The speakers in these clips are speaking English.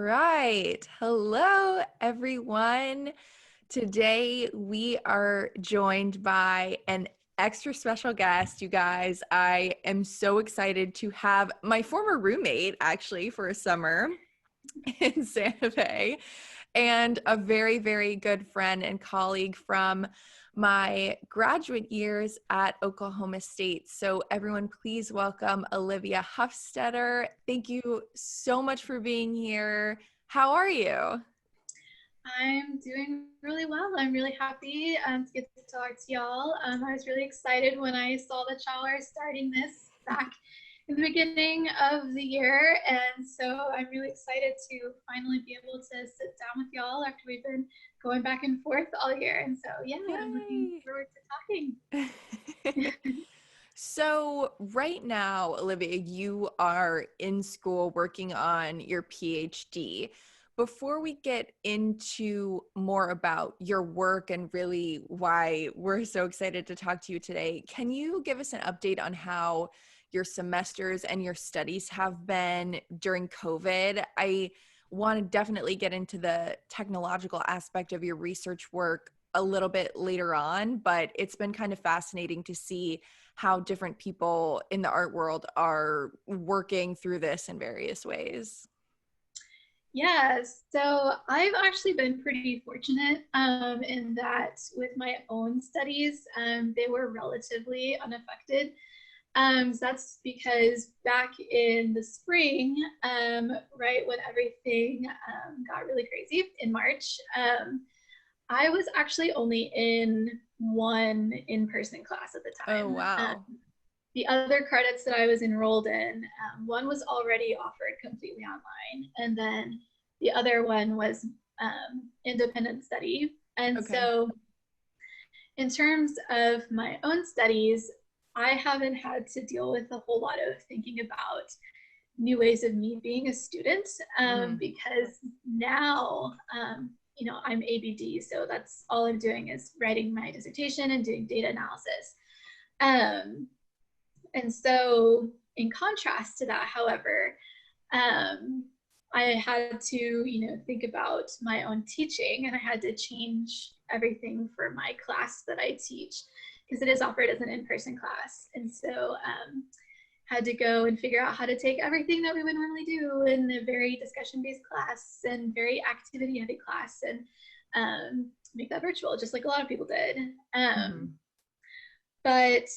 right. Hello, everyone. Today we are joined by an extra special guest, you guys. I am so excited to have my former roommate, actually, for a summer in Santa Fe, and a very, very good friend and colleague from my graduate years at Oklahoma State. So everyone, please welcome Olivia Huffstetter. Thank you so much for being here. How are you? I'm doing really well. I'm really happy to get to talk to y'all. I was really excited when I saw that y'all are starting this back in the beginning of the year. And so I'm really excited to finally be able to sit down with y'all after we've been going back and forth all year. And so, yeah, Yay. I'm looking forward to talking. So right now, Olivia, you are in school working on your PhD. Before we get into more about your work and really why we're so excited to talk to you today, can you give us an update on how your semesters and your studies have been during COVID? I want to definitely get into the technological aspect of your research work a little bit later on, but it's been kind of fascinating to see how different people in the art world are working through this in various ways. Yeah, so I've actually been pretty fortunate in that with my own studies, they were relatively unaffected. So that's because back in the spring, right when everything got really crazy in March, I was actually only in one in-person class at the Oh, time. wow. The other credits that I was enrolled in, one was already offered completely online, and then the other one was independent study. And Okay. so, in terms of my own studies, I haven't had to deal with a whole lot of thinking about new ways of me being a student because now, I'm ABD, so that's all I'm doing is writing my dissertation and doing data analysis. Um, and so, in contrast to that, however, I had to, think about my own teaching, and I had to change everything for my class that I teach because it is offered as an in-person class. And so, had to go and figure out how to take everything that we would normally do in a very discussion-based class and very activity-heavy class and make that virtual, just like a lot of people did. But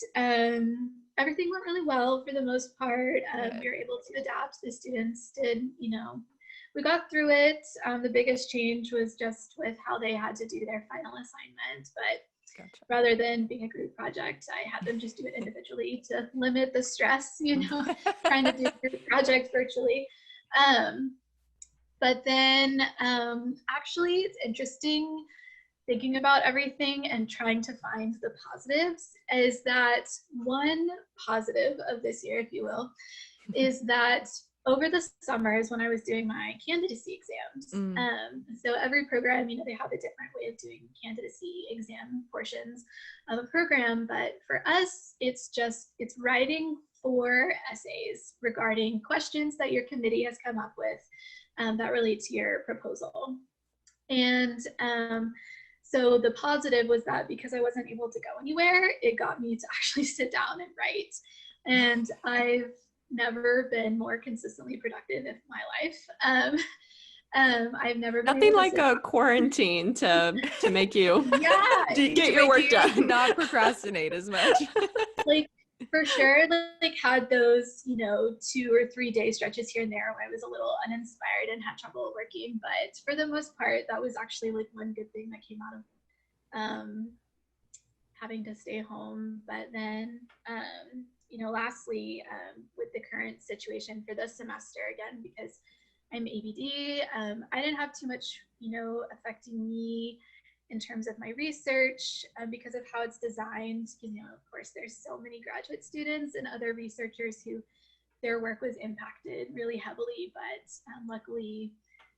everything went really well for the most part. We were able to adapt. The students did, we got through it. The biggest change was just with how they had to do their final assignment. But Gotcha. rather than being a group project, I had them just do it individually to limit the stress, trying to do a group project virtually. But then actually, it's interesting thinking about everything and trying to find the positives is that one positive of this year, if you will, is that over the summers when I was doing my candidacy exams, so every program, they have a different way of doing candidacy exam portions of a program, but for us, it's writing 4 essays regarding questions that your committee has come up with that relate to your proposal. And so the positive was that because I wasn't able to go anywhere, it got me to actually sit down and write. And I've never been more consistently productive in my life. I've never been nothing like a quarantine to make you get your work done, not procrastinate as much. Like for sure, like had those 2 or 3 day stretches here and there where I was a little uninspired and had trouble working, but for the most part that was actually like one good thing that came out of having to stay home. But then lastly, with the current situation for this semester, again because I'm ABD, I didn't have too much affecting me in terms of my research because of how it's designed. Of course, there's so many graduate students and other researchers who their work was impacted really heavily, but luckily,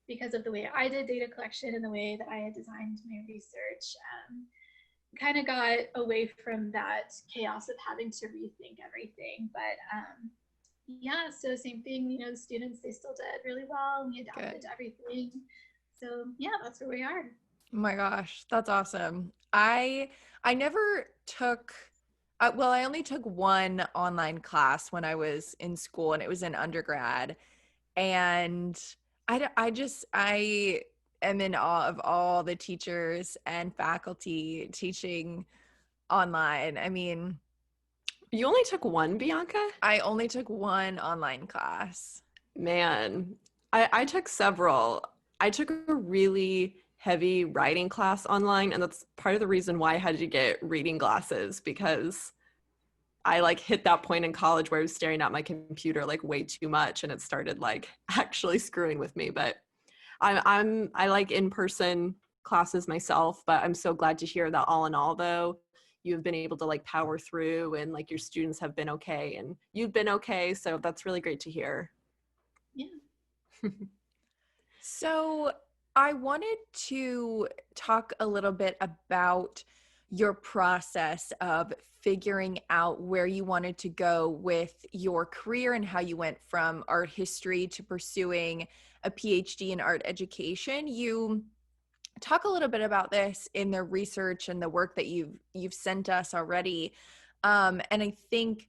because of the way I did data collection and the way that I had designed my research, kind of got away from that chaos of having to rethink everything. But yeah, so same thing, the students, they still did really well. We adapted Good. to everything. So yeah, that's where we are. Oh my gosh, that's awesome. I never took well, I only took one online class when I was in school, and it was in undergrad. And I am in awe of all the teachers and faculty teaching online. I mean, You only took one, Bianca? I only took one online class. Man, I took several. I took a really heavy writing class online, and that's part of the reason why I had to get reading glasses, because I like hit that point in college where I was staring at my computer like way too much, and it started like actually screwing with me. But I like in-person classes myself, but I'm so glad to hear that all in all though, you've been able to like power through, and like your students have been okay and you've been okay. So that's really great to hear. Yeah. So, I wanted to talk a little bit about your process of figuring out where you wanted to go with your career and how you went from art history to pursuing a PhD in art education. You talk a little bit about this in the research and the work that you've sent us already. And I think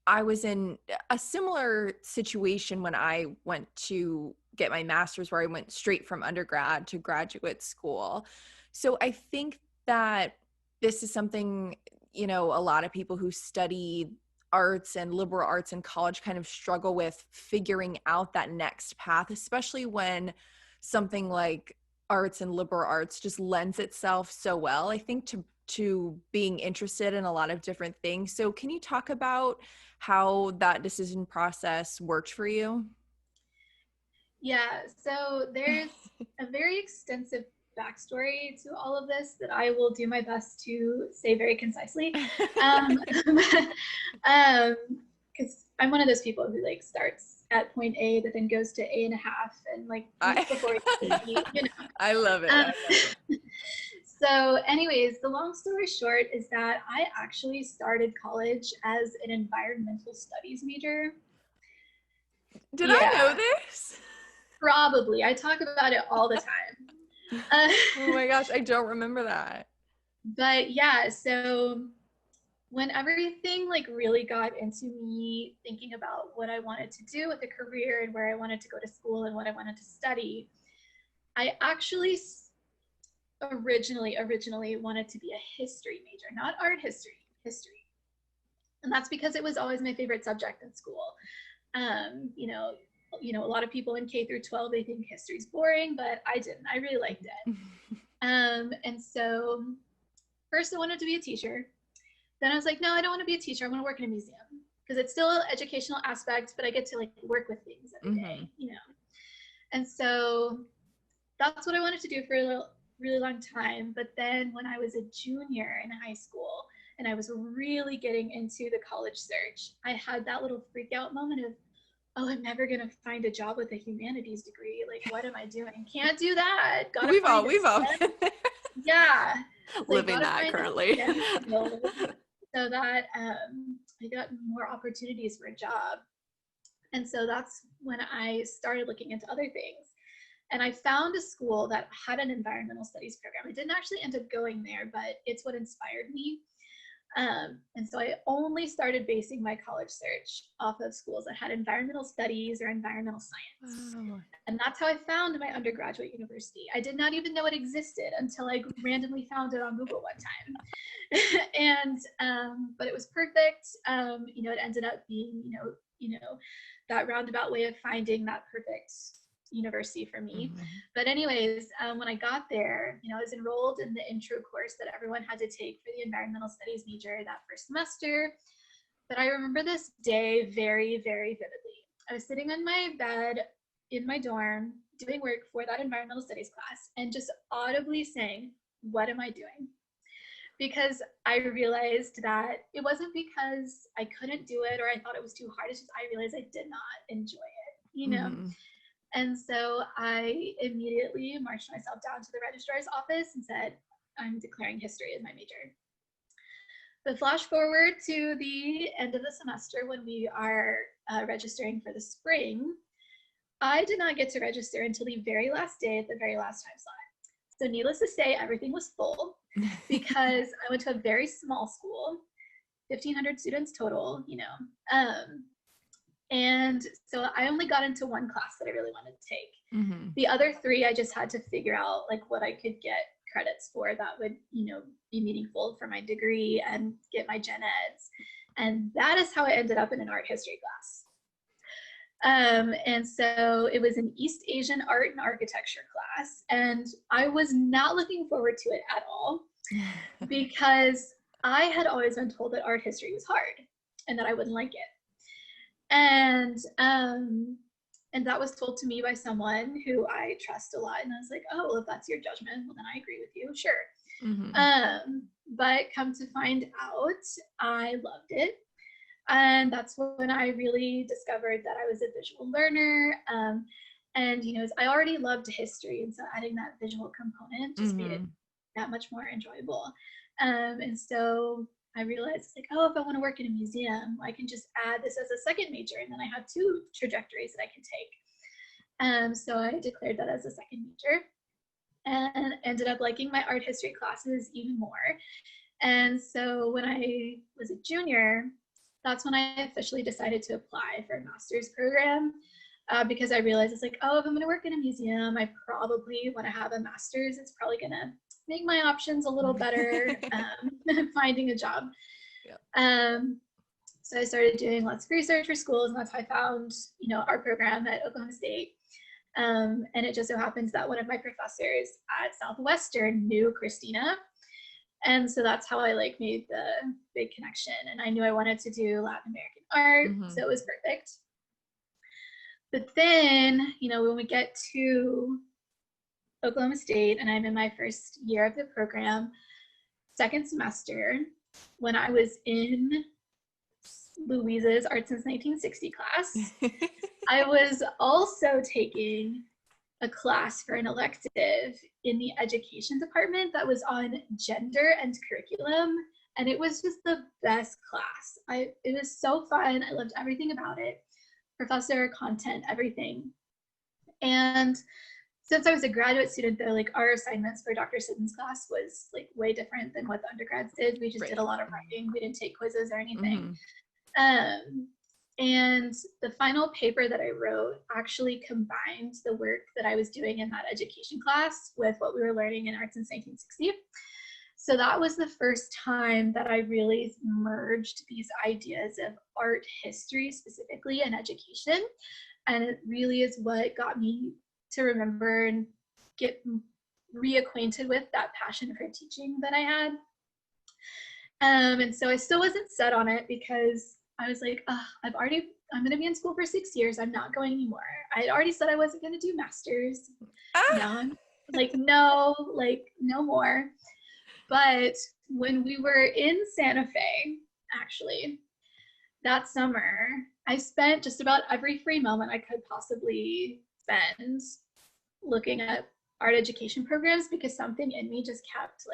I was in a similar situation when I went to get my master's, where I went straight from undergrad to graduate school. So I think that this is something, a lot of people who study arts and liberal arts in college kind of struggle with figuring out that next path, especially when something like arts and liberal arts just lends itself so well, I think, to being interested in a lot of different things. So can you talk about how that decision process worked for you? Yeah, so there's a very extensive backstory to all of this that I will do my best to say very concisely. Because I'm one of those people who like starts at point A, but then goes to A and a half, and like before I love it. So anyways, the long story short is that I actually started college as an environmental studies major. Did I know this? Probably. I talk about it all the time. Oh my gosh, I don't remember that. But yeah, so when everything like really got into me thinking about what I wanted to do with a career and where I wanted to go to school and what I wanted to study, I actually originally wanted to be a history major, not art history, history. And that's because it was always my favorite subject in school. A lot of people in K through 12, they think history's boring, but I didn't. I really liked it. And so first I wanted to be a teacher. Then I was like, no, I don't want to be a teacher. I want to work in a museum, because it's still an educational aspect, but I get to like work with things every day. And so that's what I wanted to do for a really long time. But then when I was a junior in high school and I was really getting into the college search, I had that little freak out moment of, oh, I'm never going to find a job with a humanities degree. Like, what am I doing? Can't do that. We've all been there. Yeah. Living that currently. So that I got more opportunities for a job. And so that's when I started looking into other things. And I found a school that had an environmental studies program. I didn't actually end up going there, but it's what inspired me. And so I only started basing my college search off of schools that had environmental studies or environmental science. Wow. And that's how I found my undergraduate university. I did not even know it existed until I randomly found it on Google one time. And but it was perfect. It ended up being, that roundabout way of finding that perfect university for me. But anyways, when I got there, I was enrolled in the intro course that everyone had to take for the environmental studies major that first semester. But I remember this day very, very vividly. I was sitting on my bed in my dorm doing work for that environmental studies class and just audibly saying, what am I doing? Because I realized that it wasn't because I couldn't do it or I thought it was too hard. It's just I realized I did not enjoy it, And so I immediately marched myself down to the registrar's office and said, I'm declaring history as my major. But flash forward to the end of the semester when we are registering for the spring, I did not get to register until the very last day at the very last time slot. So needless to say, everything was full because I went to a very small school, 1,500 students total, and so I only got into one class that I really wanted to take. Mm-hmm. The other three, I just had to figure out like what I could get credits for that would, be meaningful for my degree and get my gen eds. And that is how I ended up in an art history class. And so it was an East Asian art and architecture class, and I was not looking forward to it at all because I had always been told that art history was hard and that I wouldn't like it. And that was told to me by someone who I trust a lot. And I was like, oh, well, if that's your judgment, well, then I agree with you, sure. Mm-hmm. But come to find out, I loved it. And that's when I really discovered that I was a visual learner. And, I already loved history. And so adding that visual component just made it that much more enjoyable. And so I realized, it's like, oh, if I want to work in a museum, I can just add this as a second major. And then I have two trajectories that I can take. So I declared that as a second major and ended up liking my art history classes even more. And so when I was a junior, that's when I officially decided to apply for a master's program because I realized it's like, oh, if I'm going to work in a museum, I probably want to have a master's. It's probably going to make my options a little better finding a job. Yeah. So I started doing lots of research for schools, and that's how I found, our program at Oklahoma State. And it just so happens that one of my professors at Southwestern knew Christina. And so that's how I made the big connection. And I knew I wanted to do Latin American art, so it was perfect. But then, when we get to Oklahoma State and I'm in my first year of the program, second semester, when I was in Louise's Art Since 1960 class, I was also taking a class for an elective in the education department that was on gender and curriculum, and it was just the best class. It was so fun. I loved everything about it. Professor, content, everything. And since I was a graduate student, though, our assignments for Dr. Siddon's class was way different than what the undergrads did. We just did a lot of writing. We didn't take quizzes or anything. And the final paper that I wrote actually combined the work that I was doing in that education class with what we were learning in Art Since 1960. So that was the first time that I really merged these ideas of art history specifically and education. And it really is what got me to remember and get reacquainted with that passion for teaching that I had. And so I still wasn't set on it because I was like, I'm going to be in school for 6 years. I'm not going anymore. I had already said I wasn't going to do masters. Now I'm no more. But when we were in Santa Fe, actually, that summer, I spent just about every free moment I could possibly spend looking at art education programs because something in me just kept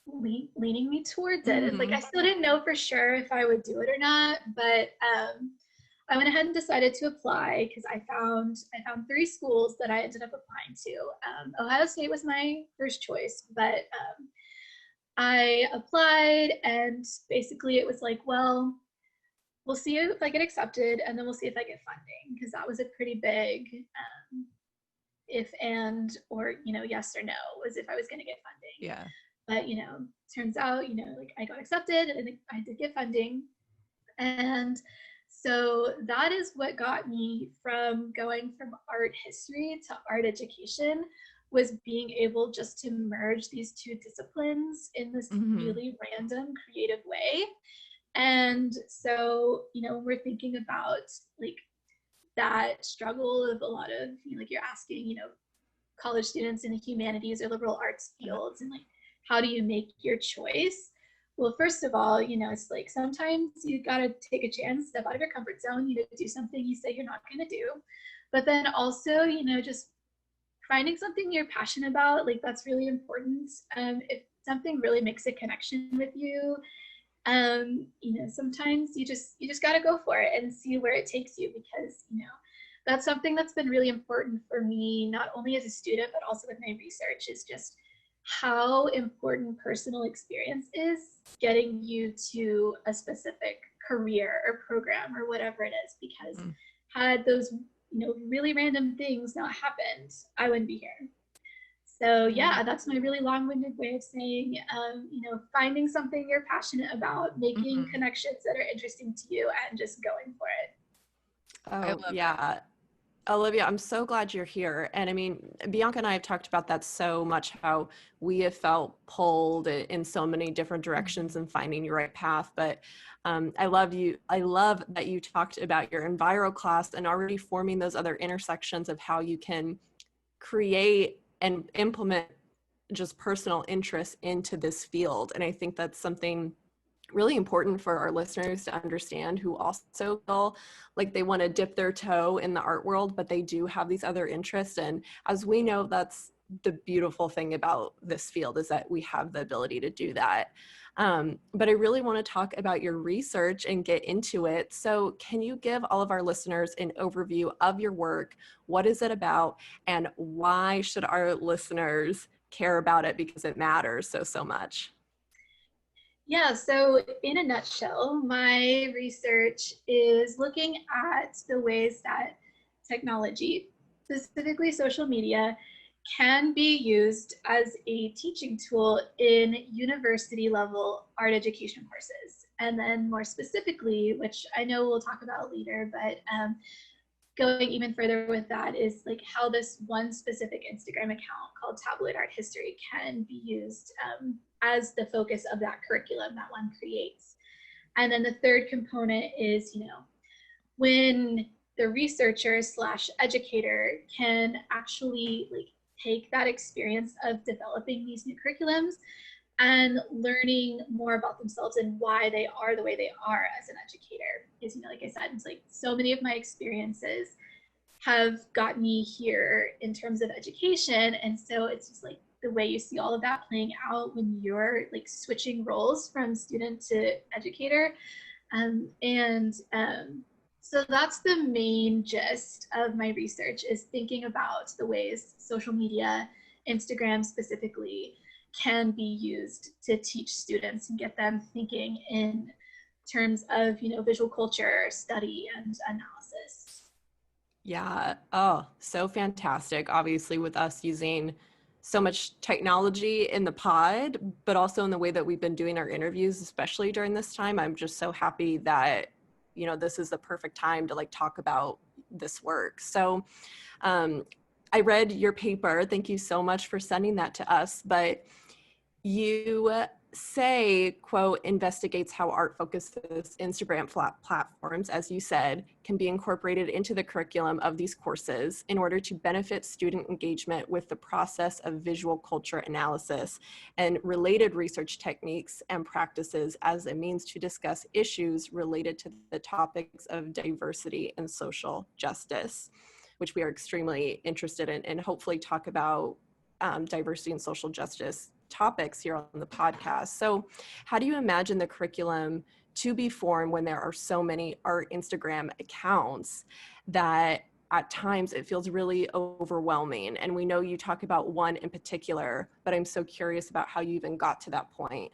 leaning me towards it. It's I still didn't know for sure if I would do it or not, but I went ahead and decided to apply because I found 3 schools that I ended up applying to. Ohio State was my first choice, but I applied and basically it was well, we'll see if I get accepted and then we'll see if I get funding, because that was a pretty big if and or yes or no was if I was going to get funding. Yeah. But turns out I got accepted and I did get funding. And so that is what got me from going from art history to art education, was being able just to merge these two disciplines in this really random creative way. And so when we're thinking about that struggle of a lot of you're asking college students in the humanities or liberal arts fields, and how do you make your choice? Well, first of all, it's sometimes you gotta take a chance, step out of your comfort zone, do something you say you're not gonna do. But then also, just finding something you're passionate about, that's really important. If something really makes a connection with you, sometimes you just got to go for it and see where it takes you, because that's something that's been really important for me, not only as a student but also with my research, is just how important personal experience is getting you to a specific career or program or whatever it is. Because had those really random things not happened, I wouldn't be here. So yeah, that's my really long-winded way of saying, finding something you're passionate about, making connections that are interesting to you, and just going for it. I Oh, love yeah. Olivia, I'm so glad you're here. And I mean, Bianca and I have talked about that so much, how we have felt pulled in so many different directions in finding your right path. But I love that you talked about your enviro class and already forming those other intersections of how you can create and implement just personal interest into this field. And I think that's something really important for our listeners to understand, who also feel like they want to dip their toe in the art world, but they do have these other interests. And as we know, that's the beautiful thing about this field, is that we have the ability to do that. But I really want to talk about your research and get into it. So can you give all of our listeners an overview of your work? What is it about? And why should our listeners care about it? Because it matters so much. Yeah, so in a nutshell, my research is looking at the ways that technology, specifically social media, can be used as a teaching tool in university level art education courses. And then more specifically, which I know we'll talk about later, but going even further with that is like how this one specific Instagram account called Tabloid Art History can be used as the focus of that curriculum that one creates. And then the third component is, when the researcher / educator can actually like take that experience of developing these new curriculums and learning more about themselves and why they are the way they are as an educator. Because, like I said, it's like so many of my experiences have got me here in terms of education. And so it's just like the way you see all of that playing out when you're like switching roles from student to educator. So that's the main gist of my research, is thinking about the ways social media, Instagram specifically, can be used to teach students and get them thinking in terms of, visual culture, study, and analysis. Yeah. Oh, so fantastic. Obviously, with us using so much technology in the pod, but also in the way that we've been doing our interviews, especially during this time, I'm just so happy that, this is the perfect time to like talk about this work. So I read your paper. Thank you so much for sending that to us. But you say, quote, investigates how art focuses Instagram platforms, as you said, can be incorporated into the curriculum of these courses in order to benefit student engagement with the process of visual culture analysis and related research techniques and practices as a means to discuss issues related to the topics of diversity and social justice, which we are extremely interested in, and hopefully talk about diversity and social justice topics here on the podcast. So how do you imagine the curriculum to be formed when there are so many art Instagram accounts that at times it feels really overwhelming? And we know you talk about one in particular, but I'm so curious about how you even got to that point.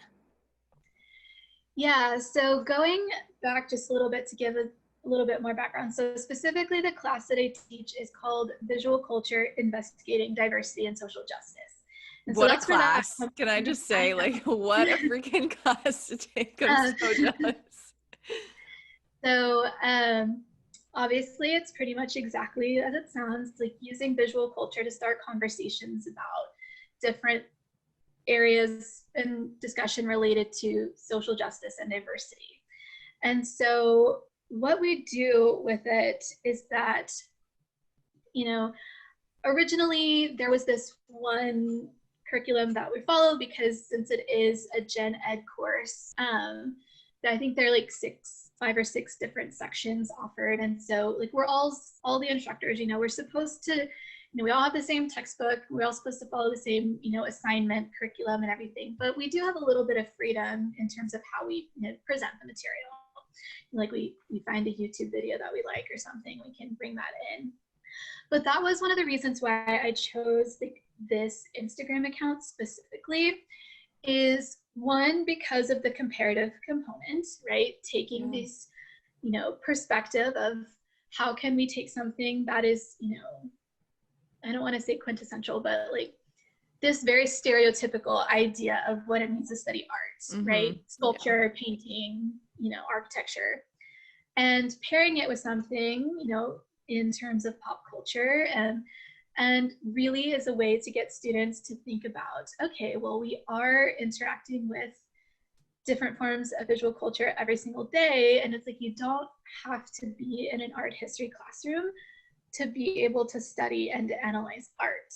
Yeah, so going back just a little bit to give a little bit more background. So specifically the class that I teach is called Visual Culture, Investigating Diversity and Social Justice. And what so a class. Can I just say, like, what a freaking class to take. I'm so jealous. So obviously it's pretty much exactly as it sounds, like using visual culture to start conversations about different areas and discussion related to social justice and diversity. And so what we do with it is that, originally there was this one curriculum that we follow, because since it is a gen ed course, I think there are like 5 or 6 different sections offered. And so like we're all the instructors, we're supposed to we all have the same textbook. We're all supposed to follow the same, assignment, curriculum, and everything. But we do have a little bit of freedom in terms of how we present the material. Like we find a YouTube video that we like or something, we can bring that in. But that was one of the reasons why I chose this Instagram account specifically, is one, because of the comparative component, right? Taking this, perspective of how can we take something that is, I don't want to say quintessential, but like this very stereotypical idea of what it means to study art, right? Sculpture, painting, architecture, and pairing it with something, in terms of pop culture, and really is a way to get students to think about, okay, well, we are interacting with different forms of visual culture every single day. And it's like, you don't have to be in an art history classroom to be able to study and to analyze art.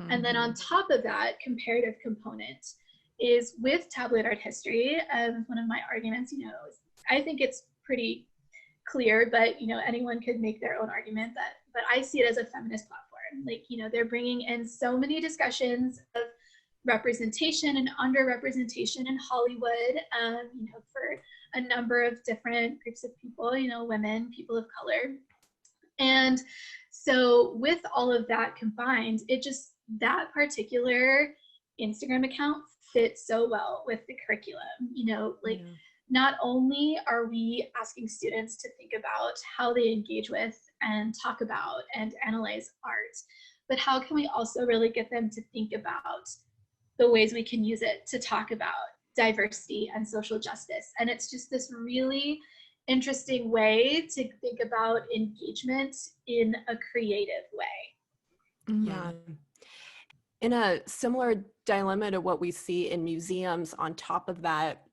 And then on top of that, comparative component is with tabloid art history. One of my arguments, I think it's pretty clear, but anyone could make their own argument, but I see it as a feminist platform. Like, they're bringing in so many discussions of representation and underrepresentation in Hollywood, for a number of different groups of people, women, people of color. And so with all of that combined, that particular Instagram account fits so well with the curriculum, not only are we asking students to think about how they engage with and talk about and analyze art, but how can we also really get them to think about the ways we can use it to talk about diversity and social justice. And it's just this really interesting way to think about engagement in a creative way. Yeah. In a similar dilemma to what we see in museums, on top of that,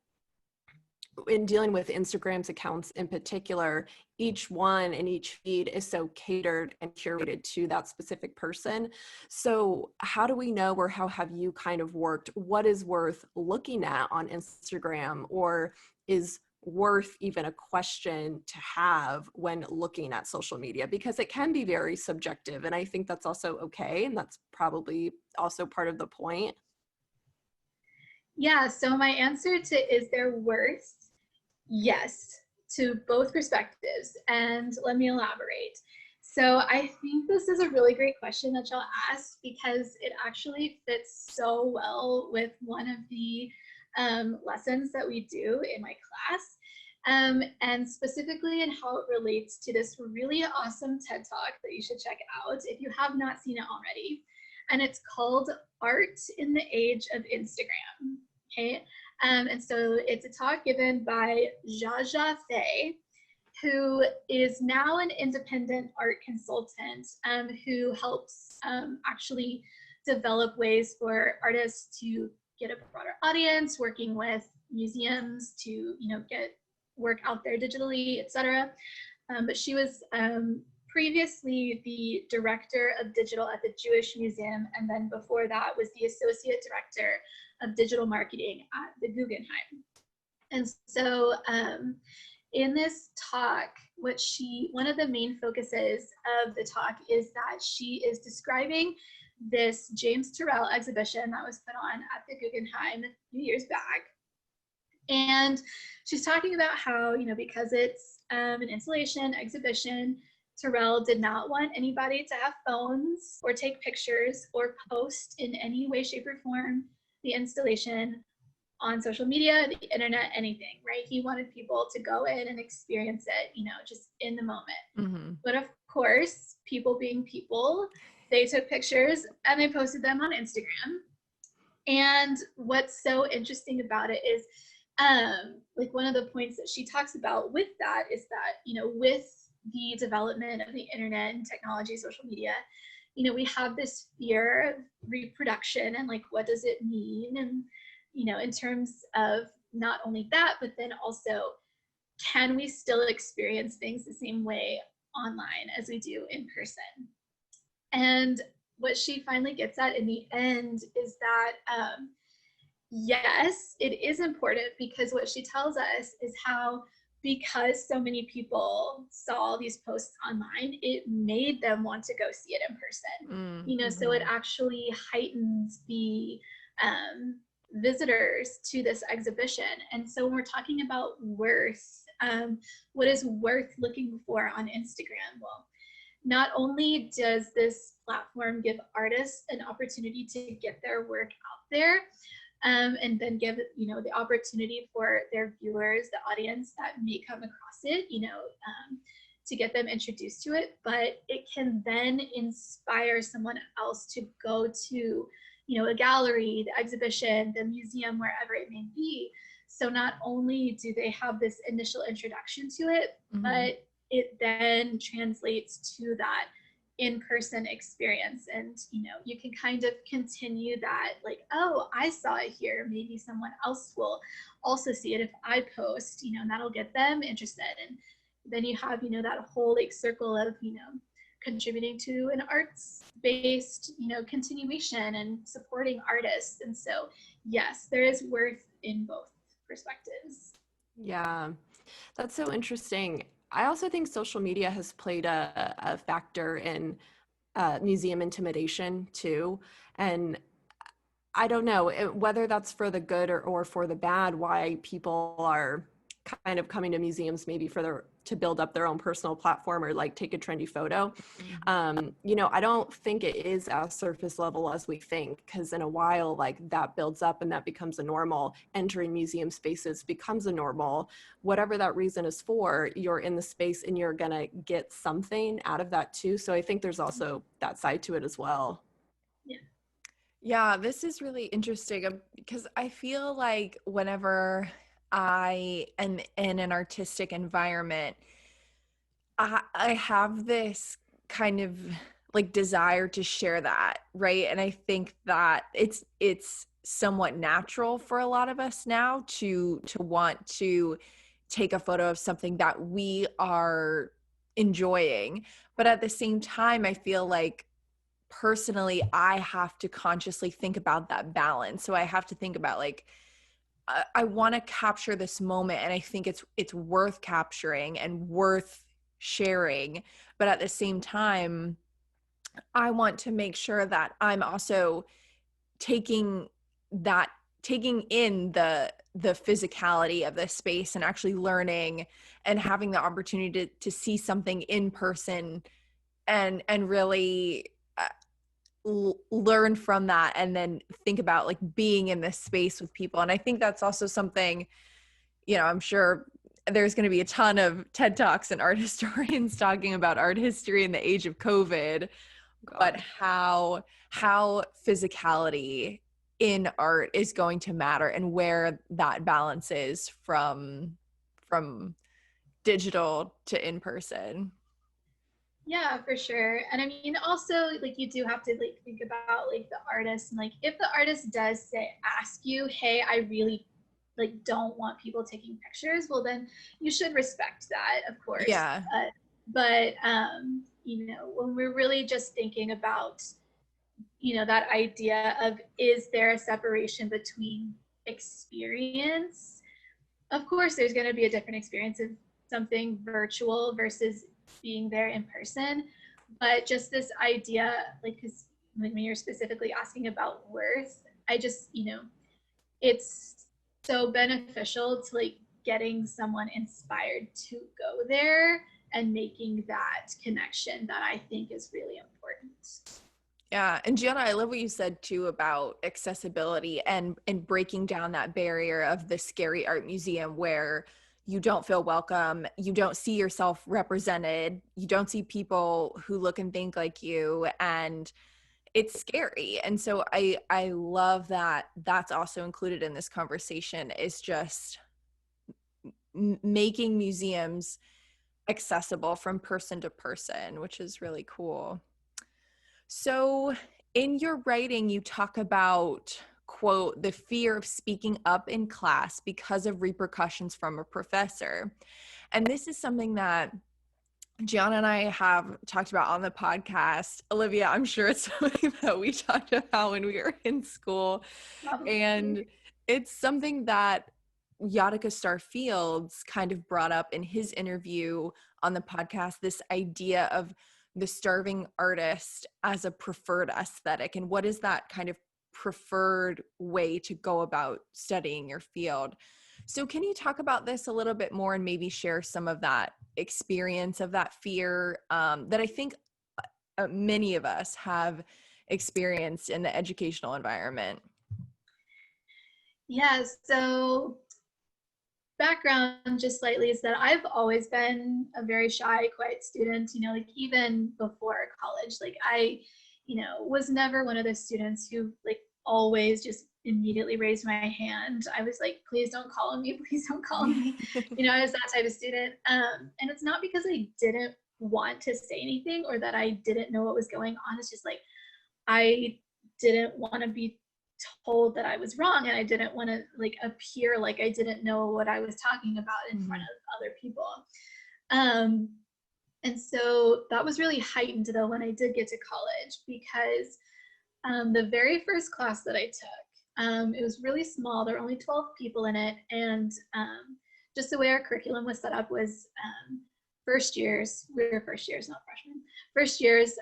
in dealing with Instagram's accounts in particular, each one and each feed is so catered and curated to that specific person. So how do we know, or how have you kind of worked, what is worth looking at on Instagram, or is worth even a question to have when looking at social media? Because it can be very subjective, and I think that's also okay, and that's probably also part of the point. Yeah, so my answer to is there worth? Yes, to both perspectives, and let me elaborate. So I think this is a really great question that y'all asked, because it actually fits so well with one of the lessons that we do in my class, and specifically in how it relates to this really awesome TED Talk that you should check out if you have not seen it already. And it's called Art in the Age of Instagram. Okay. And so it's a talk given by Jaja Faye, who is now an independent art consultant, who helps actually develop ways for artists to get a broader audience, working with museums to get work out there digitally, etc. But she was previously the director of digital at the Jewish Museum, and then before that was the associate director of digital marketing at the Guggenheim. And so in this talk, one of the main focuses of the talk is that she is describing this James Tyrrell exhibition that was put on at the Guggenheim a few years back. And she's talking about how, because it's an installation exhibition, Tyrrell did not want anybody to have phones or take pictures or post in any way, shape, or form the installation on social media, the internet, anything, right? He wanted people to go in and experience it, just in the moment. But of course, people being people, they took pictures and they posted them on Instagram. And what's so interesting about it is, like one of the points that she talks about with that is that, with the development of the internet and technology, social media, we have this fear of reproduction and like, what does it mean? And, in terms of not only that, but then also, can we still experience things the same way online as we do in person? And what she finally gets at in the end is that, yes, it is important, because what she tells us is how because so many people saw these posts online, it made them want to go see it in person. You know, so it actually heightens the visitors to this exhibition. And so when we're talking about worth, what is worth looking for on Instagram? Well, not only does this platform give artists an opportunity to get their work out there, and then give, you know, the opportunity for their viewers, the audience that may come across it, you know, to get them introduced to it, but it can then inspire someone else to go to, you know, a gallery, the exhibition, the museum, wherever it may be. So not only do they have this initial introduction to it, but it then translates to that in-person experience. And, you know, you can kind of continue that, like, oh, I saw it here, maybe someone else will also see it if I post, you know, and that'll get them interested. And then you have, you know, that whole like circle of, you know, contributing to an arts-based, you know, continuation and supporting artists. And so yes, there is worth in both perspectives. Yeah, that's so interesting. I also think social media has played a factor in museum intimidation too. And I don't know whether that's for the good or for the bad, why people are kind of coming to museums maybe to build up their own personal platform or like take a trendy photo. You know, I don't think it is as surface level as we think, because in a while, like that builds up and that becomes a normal. Entering museum spaces becomes a normal. Whatever that reason is for, you're in the space and you're gonna get something out of that too. So I think there's also that side to it as well. Yeah, this is really interesting because I feel like whenever I am in an artistic environment, I have this kind of like desire to share that, right? And I think that it's somewhat natural for a lot of us now to want to take a photo of something that we are enjoying. But at the same time, I feel like personally I have to consciously think about that balance. So I have to think about like I want to capture this moment, and I think it's worth capturing and worth sharing, but at the same time I want to make sure that I'm also taking in the physicality of this space and actually learning and having the opportunity to see something in person and really learn from that, and then think about like being in this space with people. And I think that's also something, you know, I'm sure there's going to be a ton of TED Talks and art historians talking about art history in the age of COVID, but how physicality in art is going to matter and where that balance is from digital to in person. Yeah, for sure. And I mean, also, like, you do have to like think about like the artist, and like if the artist does ask you, hey, I really like don't want people taking pictures, well then you should respect that, of course. Yeah. But you know, when we're really just thinking about, you know, that idea of, is there a separation between experience? Of course there's going to be a different experience of something virtual versus being there in person, but just this idea, like, because when you're specifically asking about worth, I just, you know, it's so beneficial to like getting someone inspired to go there and making that connection that I think is really important. Yeah. And Gianna, I love what you said too about accessibility and breaking down that barrier of the scary art museum where you don't feel welcome, you don't see yourself represented, you don't see people who look and think like you, and it's scary. And so I love that that's also included in this conversation, is just making museums accessible from person to person, which is really cool. So in your writing, you talk about, quote, the fear of speaking up in class because of repercussions from a professor. And this is something that Gianna and I have talked about on the podcast. Olivia, I'm sure it's something that we talked about when we were in school. Probably. And it's something that Yadika Star Fields kind of brought up in his interview on the podcast, this idea of the starving artist as a preferred aesthetic. And what is that kind of preferred way to go about studying your field? So can you talk about this a little bit more and maybe share some of that experience of that fear that I think many of us have experienced in the educational environment? Yeah, so background just slightly is that I've always been a very shy, quiet student, like even before college. Like I, was never one of those students who like always just immediately raised my hand. I was like, please don't call on me, please don't call on me. I was that type of student. And it's not because I didn't want to say anything or that I didn't know what was going on. It's just like I didn't want to be told that I was wrong, and I didn't want to like appear like I didn't know what I was talking about in front of other people. And so that was really heightened though when I did get to college, because the very first class that I took, it was really small. There were only 12 people in it, and just the way our curriculum was set up was first years, we were first years, not freshmen. First years,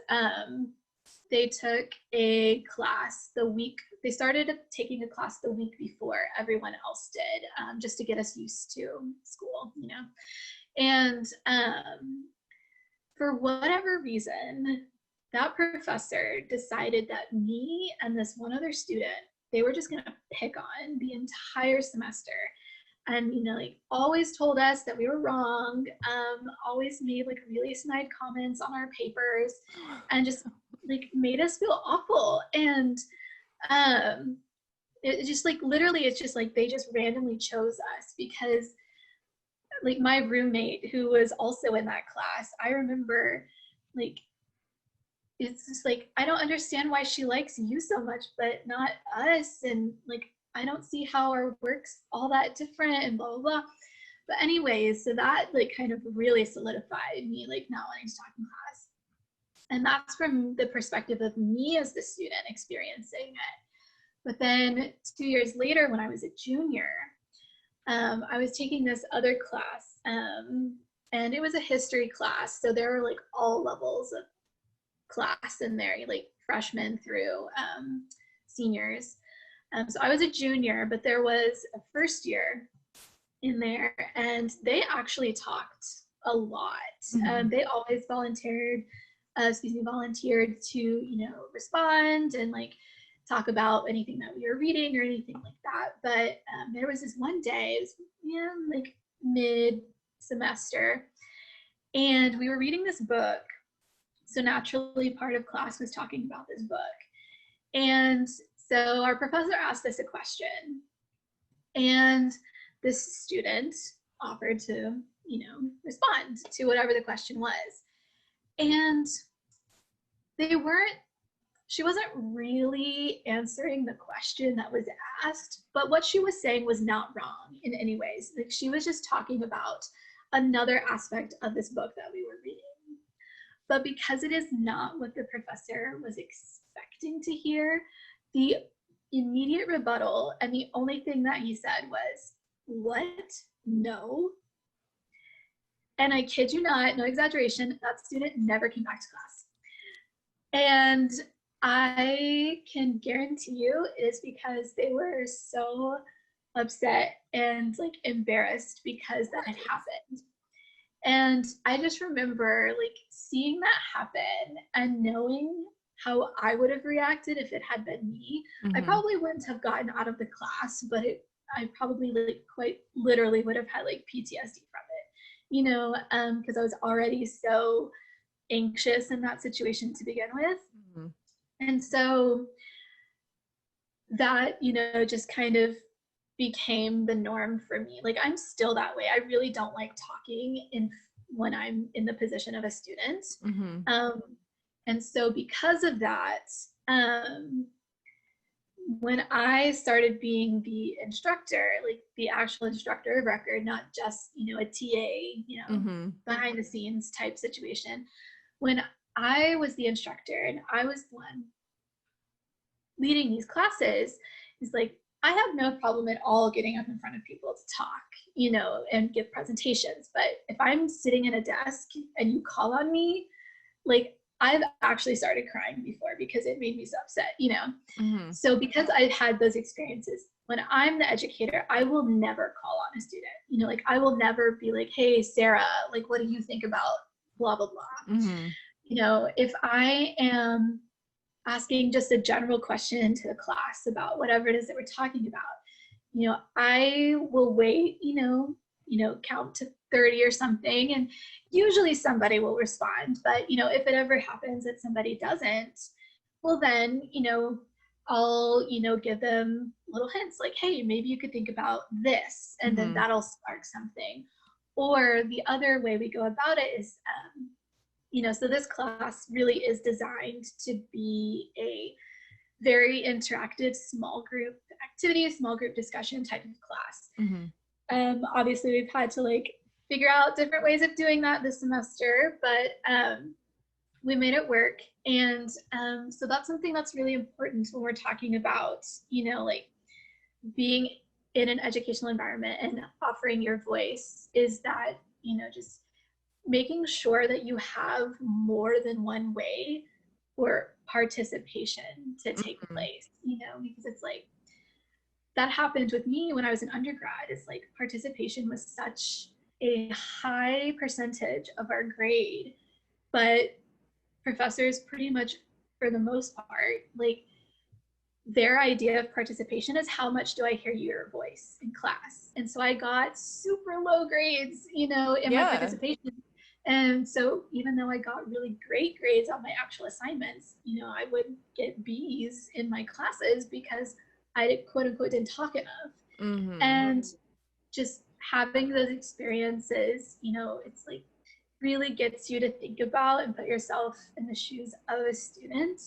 they took a class the week, they started taking a class the week before everyone else did, just to get us used to school, And for whatever reason, that professor decided that me and this one other student, they were just gonna pick on the entire semester. And, like always told us that we were wrong, always made like really snide comments on our papers, and just like made us feel awful. And it just like literally it's just like they just randomly chose us because like my roommate who was also in that class, I remember like it's just like I don't understand why she likes you so much but not us, and like I don't see how our work's all that different and blah blah blah. But anyways, so that like kind of really solidified me like not wanting to talk in class. And that's from the perspective of me as the student experiencing it. But then 2 years later, when I was a junior, I was taking this other class, and it was a history class. So there were like all levels of class in there, like freshmen through seniors. So I was a junior, but there was a first year in there, and they actually talked a lot. They always volunteered to, respond and like talk about anything that we were reading or anything like that. But there was this one day, it was like mid-semester, and we were reading this book. So naturally, part of class was talking about this book. And so our professor asked us a question, and this student offered to, respond to whatever the question was. And she wasn't really answering the question that was asked, but what she was saying was not wrong in any ways. Like she was just talking about another aspect of this book that we were reading. But because it is not what the professor was expecting to hear, the immediate rebuttal and the only thing that he said was, "What? No." And I kid you not, no exaggeration, that student never came back to class. And I can guarantee you it is because they were so upset and like embarrassed because that had happened. And I just remember like seeing that happen and knowing how I would have reacted if it had been me. I probably wouldn't have gotten out of the class, but I probably like quite literally would have had like PTSD from it, because I was already so anxious in that situation to begin with. And so that, just kind of became the norm for me. Like I'm still that way. I really don't like talking when I'm in the position of a student. And so because of that, when I started being the instructor, like the actual instructor of record, not just, a TA, behind the scenes type situation, when I was the instructor and I was the one leading these classes, it's like I have no problem at all getting up in front of people to talk, you know, and give presentations. But if I'm sitting at a desk and you call on me, like I've actually started crying before because it made me so upset, you know. Mm-hmm. So because I've had those experiences, when I'm the educator, I will never call on a student. You know, like I will never be like, hey, Sarah, like, what do you think about blah, blah, blah. Mm-hmm. You know, if I am asking just a general question to the class about whatever it is that we're talking about, you know, I will wait, count to 30 or something, and usually somebody will respond. But, you know, if it ever happens that somebody doesn't, well then, I'll, give them little hints like, hey, maybe you could think about this, and then Mm-hmm. that'll spark something. Or the other way we go about it is, so this class really is designed to be a very interactive small group activity, small group discussion type of class. Mm-hmm. Obviously, we've had to like figure out different ways of doing that this semester, but we made it work. And so that's something that's really important when we're talking about, like being in an educational environment and offering your voice, is that, just making sure that you have more than one way for participation to take Mm-hmm. place, because it's like that happened with me when I was an undergrad. It's like participation was such a high percentage of our grade, but professors pretty much, for the most part, like their idea of participation is how much do I hear your voice in class. And so I got super low grades, in my Yeah. participation. And so even though I got really great grades on my actual assignments, I would get B's in my classes because I quote unquote didn't talk enough. Mm-hmm. And just having those experiences, it's like really gets you to think about and put yourself in the shoes of a student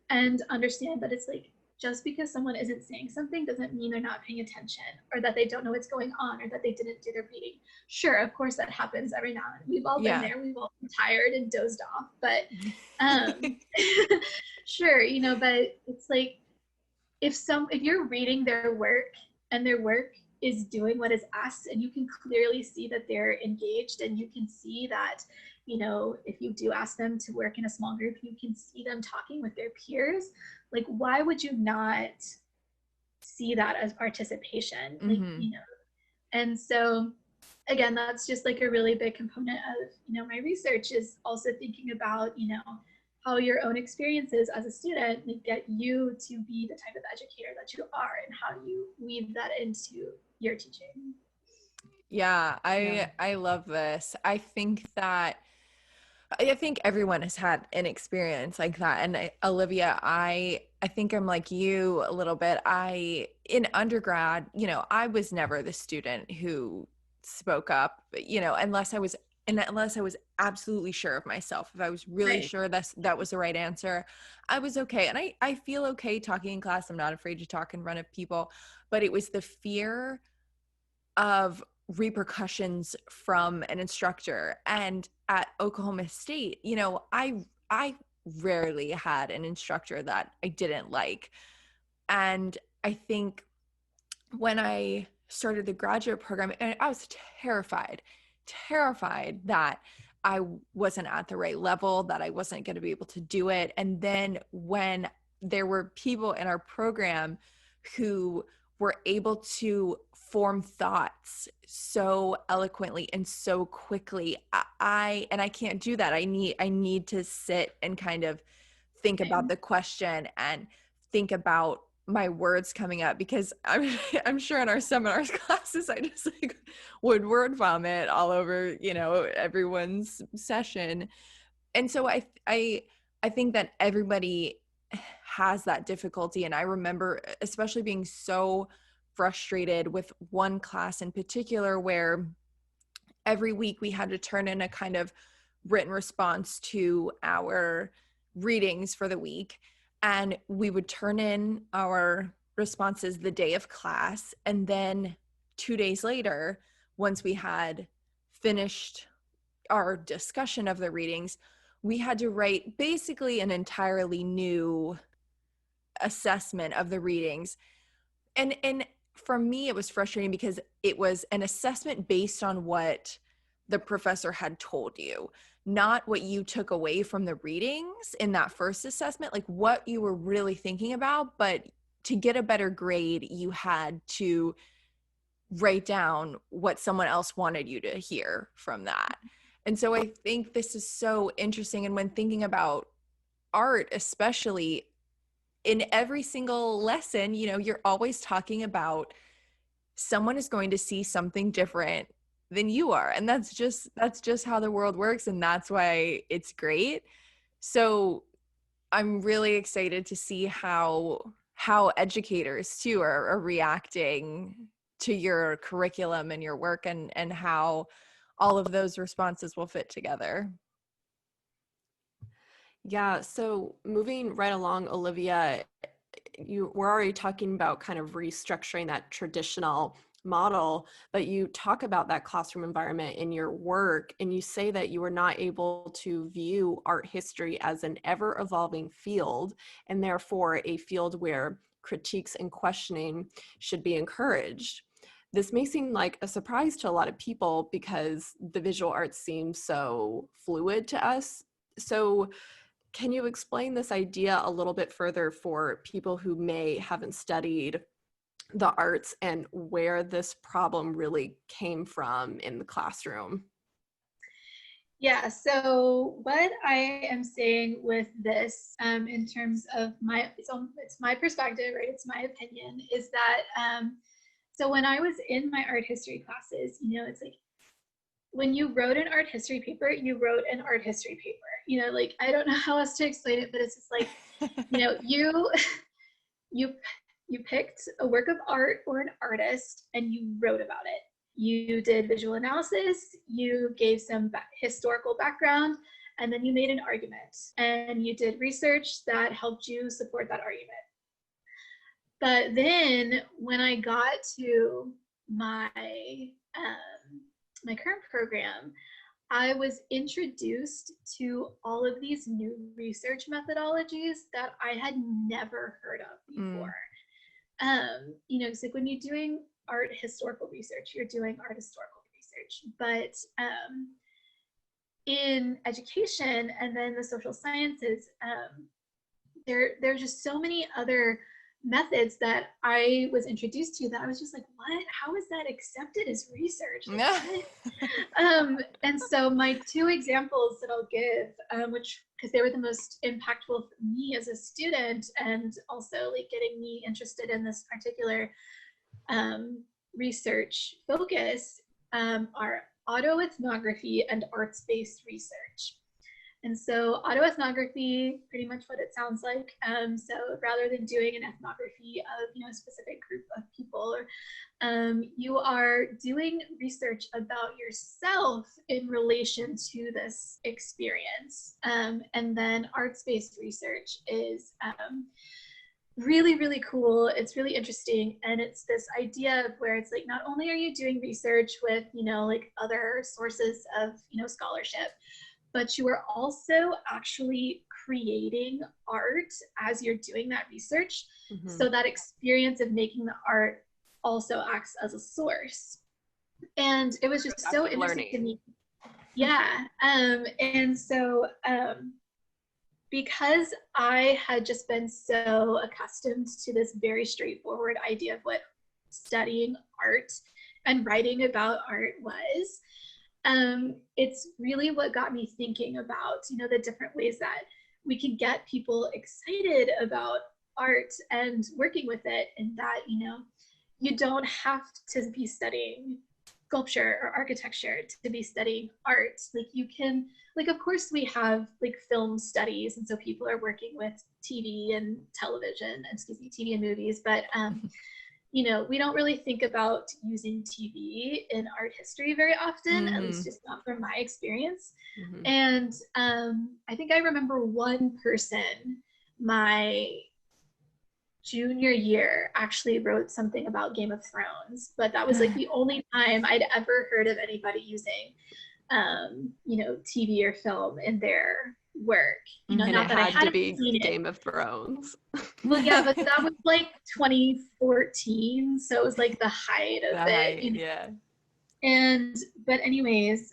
and understand that it's like, just because someone isn't saying something doesn't mean they're not paying attention, or that they don't know what's going on, or that they didn't do their reading. Sure, of course that happens every now and then. We've all been Yeah. there. We've all been tired and dozed off, but sure, but it's like if you're reading their work and their work is doing what is asked, and you can clearly see that they're engaged, and you can see that, if you do ask them to work in a small group, you can see them talking with their peers, like why would you not see that as participation? Like, Mm-hmm. and so again, that's just like a really big component of, my research, is also thinking about, how your own experiences as a student get you to be the type of educator that you are, and how you weave that into your teaching. Yeah, I love this. I think everyone has had an experience like that. And Olivia, I think I'm like you a little bit. In undergrad, I was never the student who spoke up, unless I was absolutely sure of myself. If I was really Right. sure that was the right answer, I was okay. And I feel okay talking in class. I'm not afraid to talk in front of people, but it was the fear of repercussions from an instructor. And at Oklahoma State, I rarely had an instructor that I didn't like. And I think when I started the graduate program, I was terrified that I wasn't at the right level, that I wasn't going to be able to do it. And then when there were people in our program who were able to form thoughts so eloquently and so quickly, I can't do that. I need to sit and kind of think about the question and think about my words coming up, because I'm sure in our seminars classes I just like would word vomit all over everyone's session. And so I think that everybody has that difficulty. And I remember especially being so frustrated with one class in particular, where every week we had to turn in a kind of written response to our readings for the week. And we would turn in our responses the day of class. And then 2 days later, once we had finished our discussion of the readings, we had to write basically an entirely new assessment of the readings. And for me, it was frustrating because it was an assessment based on what the professor had told you, not what you took away from the readings in that first assessment, like what you were really thinking about. But to get a better grade, you had to write down what someone else wanted you to hear from that. And so I think this is so interesting. And when thinking about art, especially, in every single lesson, you know, you're always talking about someone is going to see something different than you are. And that's just how the world works. And that's why it's great. So I'm really excited to see how educators too are reacting to your curriculum and your work, and how all of those responses will fit together. Yeah, so moving right along, Olivia, you were already talking about kind of restructuring that traditional model, but you talk about that classroom environment in your work, and you say that you were not able to view art history as an ever-evolving field, and therefore a field where critiques and questioning should be encouraged. This may seem like a surprise to a lot of people because the visual arts seem so fluid to us. So can you explain this idea a little bit further for people who may haven't studied the arts and where this problem really came from in the classroom? Yeah, so what I am saying with this, in terms of it's my perspective, right? It's my opinion, is that so when I was in my art history classes, you know, it's like when you wrote an art history paper, you wrote an art history paper. You know, like I don't know how else to explain it, but it's just like, you know, you you picked a work of art or an artist and you wrote about it. You did visual analysis, you gave some historical background, and then you made an argument. And you did research that helped you support that argument. But then when I got to my my current program, I was introduced to all of these new research methodologies that I had never heard of before. You know, it's like when you're doing art historical research, you're doing art historical research, but in education and then the social sciences, there's just so many other methods that I was introduced to that I was just like, what? How is that accepted as research? Like, and so my two examples that I'll give, which because they were the most impactful for me as a student, and also like getting me interested in this particular research focus, are autoethnography and arts-based research. And so autoethnography, pretty much what it sounds like. So rather than doing an ethnography of, you know, a specific group of people, you are doing research about yourself in relation to this experience. And then arts-based research is really, really cool. It's really interesting. And it's this idea of where it's like, not only are you doing research with, you know, like other sources of, you know, scholarship, but you are also actually creating art as you're doing that research. Mm-hmm. So that experience of making the art also acts as a source. And it was just so interesting to me. Yeah. And so because I had just been so accustomed to this very straightforward idea of what studying art and writing about art was, it's really what got me thinking about, you know, the different ways that we can get people excited about art and working with it, and that, you know, you don't have to be studying sculpture or architecture to be studying art. Like you can, like, of course we have like film studies, and so people are working with TV and television, TV and movies, but you know, we don't really think about using TV in art history very often, at least just not from my experience. And I think I remember one person my junior year actually wrote something about Game of Thrones, but that was like the only time I'd ever heard of anybody using, you know, TV or film in their work. You know, And not it that I had to hadn't be seen it. Game of Thrones. Well, yeah, but that was like 2014, so it was like the height of it, you know. Yeah. And but anyways,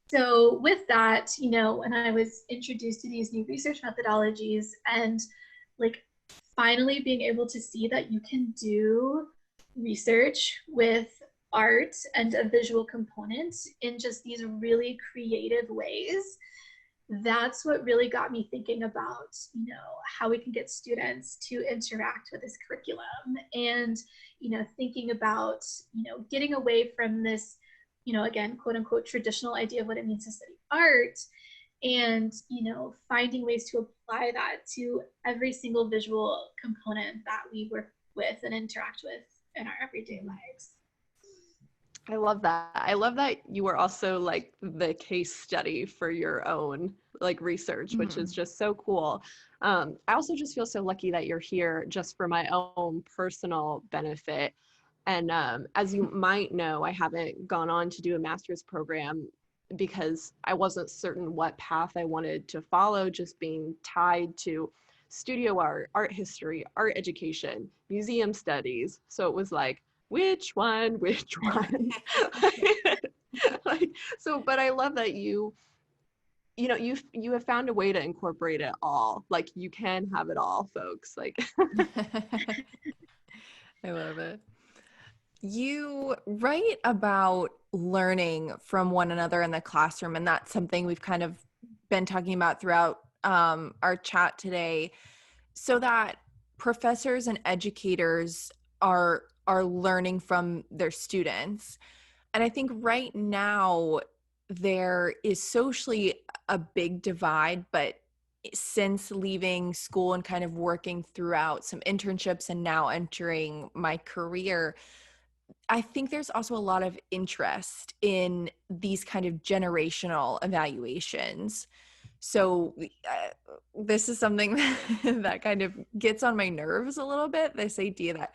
so with that, you know, when I was introduced to these new research methodologies and like finally being able to see that you can do research with art and a visual component in just these really creative ways, that's what really got me thinking about, you know, how we can get students to interact with this curriculum and, you know, thinking about, you know, getting away from this, you know, again, quote unquote, traditional idea of what it means to study art and, you know, finding ways to apply that to every single visual component that we work with and interact with in our everyday lives. I love that. I love that you were also like the case study for your own like research, which is just so cool. I also just feel so lucky that you're here just for my own personal benefit. And as you might know, I haven't gone on to do a master's program because I wasn't certain what path I wanted to follow, just being tied to studio art, art history, art education, museum studies. So it was like, which one? Like, so, but I love that you know, you have found a way to incorporate it all. Like you can have it all, folks. Like I love it. You write about learning from one another in the classroom, and that's something we've kind of been talking about throughout our chat today, so that professors and educators are learning from their students. And I think right now there is socially a big divide, but since leaving school and kind of working throughout some internships and now entering my career, I think there's also a lot of interest in these kind of generational evaluations. So this is something that kind of gets on my nerves a little bit, this idea that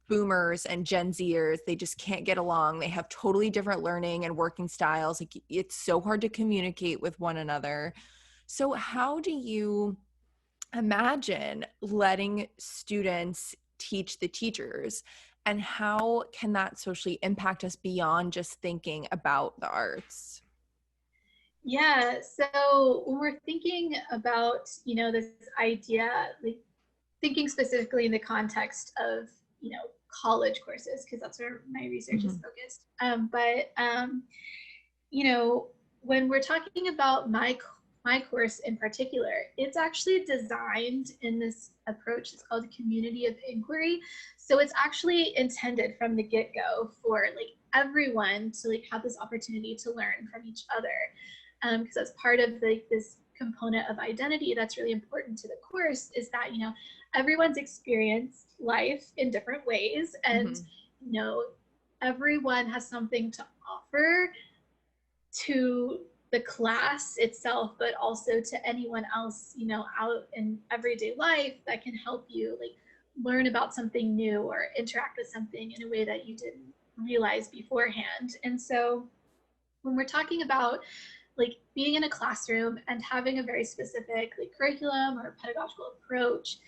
boomers and Gen Zers, they just can't get along. They have totally different learning and working styles. Like it's so hard to communicate with one another. So how do you imagine letting students teach the teachers, and how can that socially impact us beyond just thinking about the arts? Yeah, so when we're thinking about, you know, this idea, like thinking specifically in the context of, you know, college courses, because that's where my research is focused. You know, when we're talking about my course in particular, it's actually designed in this approach. It's called community of inquiry. So it's actually intended from the get-go for like everyone to like have this opportunity to learn from each other. Because that's part of this component of identity that's really important to the course, is that, you know, everyone's experienced life in different ways, and you know, everyone has something to offer to the class itself, but also to anyone else, you know, out in everyday life that can help you like learn about something new or interact with something in a way that you didn't realize beforehand. And so when we're talking about like being in a classroom and having a very specific like curriculum or pedagogical approach,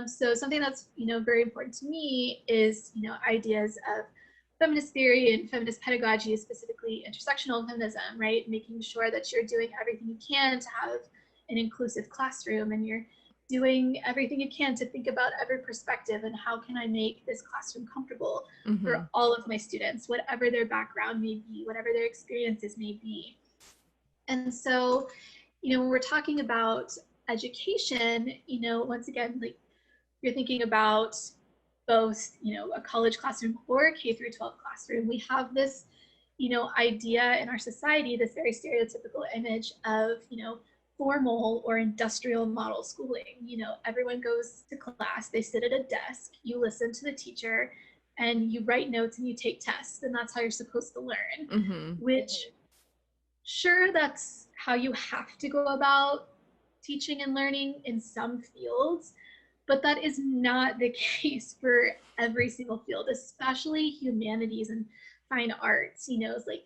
so something that's, you know, very important to me is, you know, ideas of feminist theory and feminist pedagogy, specifically intersectional feminism, right? Making sure that you're doing everything you can to have an inclusive classroom, and you're doing everything you can to think about every perspective and how can I make this classroom comfortable for all of my students, whatever their background may be, whatever their experiences may be. And so, you know, when we're talking about education, you know, once again, like you're thinking about both, you know, a college classroom or a K through 12 classroom, we have this, you know, idea in our society, this very stereotypical image of, you know, formal or industrial model schooling. You know, everyone goes to class, they sit at a desk, you listen to the teacher, and you write notes and you take tests, and that's how you're supposed to learn. Which, sure, that's how you have to go about teaching and learning in some fields, but that is not the case for every single field, especially humanities and fine arts. You know, it's like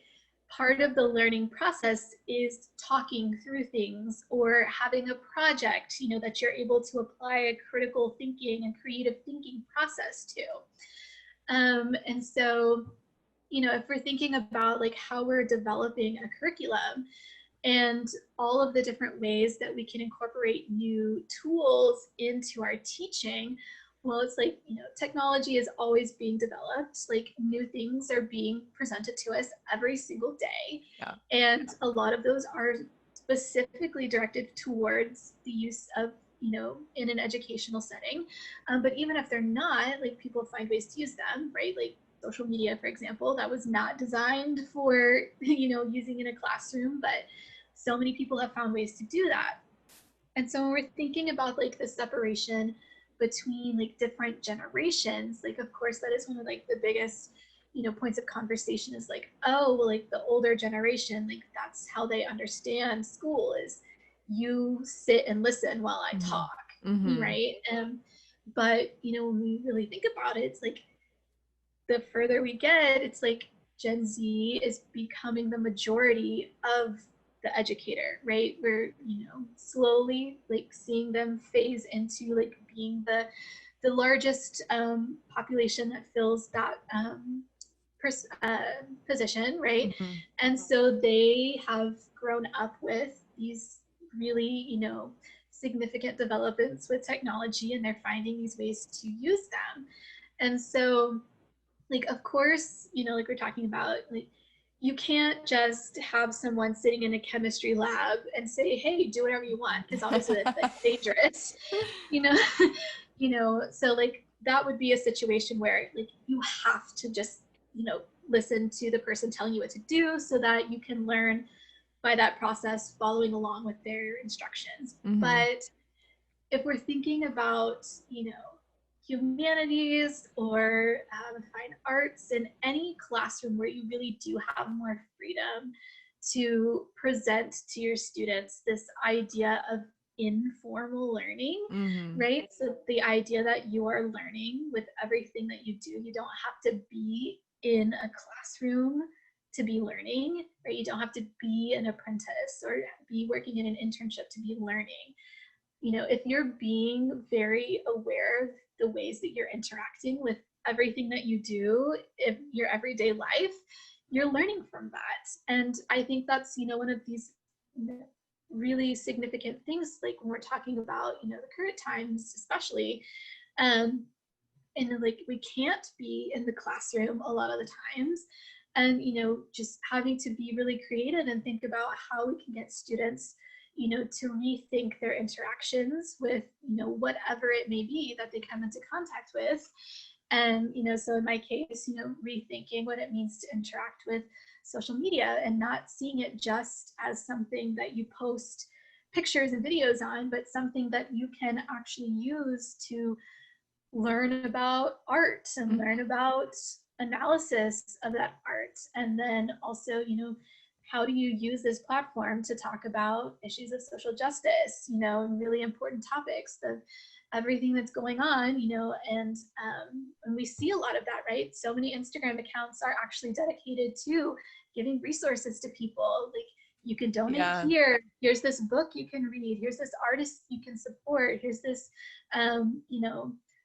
part of the learning process is talking through things or having a project, that you're able to apply a critical thinking and creative thinking process to. And so, if we're thinking about like how we're developing a curriculum and all of the different ways that we can incorporate new tools into our teaching, well, it's like, technology is always being developed. Like new things are being presented to us every single day. Yeah. And a lot of those are specifically directed towards the use of, in an educational setting. But even if they're not, like people find ways to use them, right? Like social media, for example, that was not designed for, using in a classroom, but so many people have found ways to do that. And so when we're thinking about like the separation between like different generations, like of course that is one of like the biggest points of conversation is like, oh well, like the older generation, like that's how they understand school is you sit and listen while I talk, right? But when we really think about it, it's like the further we get, it's like Gen Z is becoming the majority of the educator, right? We're, slowly like seeing them phase into like being the largest population that fills that position, right? And so they have grown up with these really, significant developments with technology, and they're finding these ways to use them. And so, like, of course, like we're talking about, like, you can't just have someone sitting in a chemistry lab and say, hey, do whatever you want, because obviously that's dangerous, so like that would be a situation where like you have to just, listen to the person telling you what to do so that you can learn by that process, following along with their instructions. But if we're thinking about, humanities or fine arts, in any classroom where you really do have more freedom to present to your students this idea of informal learning, right? So the idea that you are learning with everything that you do, you don't have to be in a classroom to be learning, right? You don't have to be an apprentice or be working in an internship to be learning. If you're being very aware of the ways that you're interacting with everything that you do in your everyday life, you're learning from that. And I think that's, one of these really significant things, like when we're talking about, the current times, especially, and like we can't be in the classroom a lot of the times. And, just having to be really creative and think about how we can get students, to rethink their interactions with, whatever it may be that they come into contact with. And, so in my case, rethinking what it means to interact with social media and not seeing it just as something that you post pictures and videos on, but something that you can actually use to learn about art and learn about analysis of that art. And then also, how do you use this platform to talk about issues of social justice, and really important topics of everything that's going on, and we see a lot of that, right? So many Instagram accounts are actually dedicated to giving resources to people. Like, you can donate here, here's this book you can read, here's this artist you can support, here's this,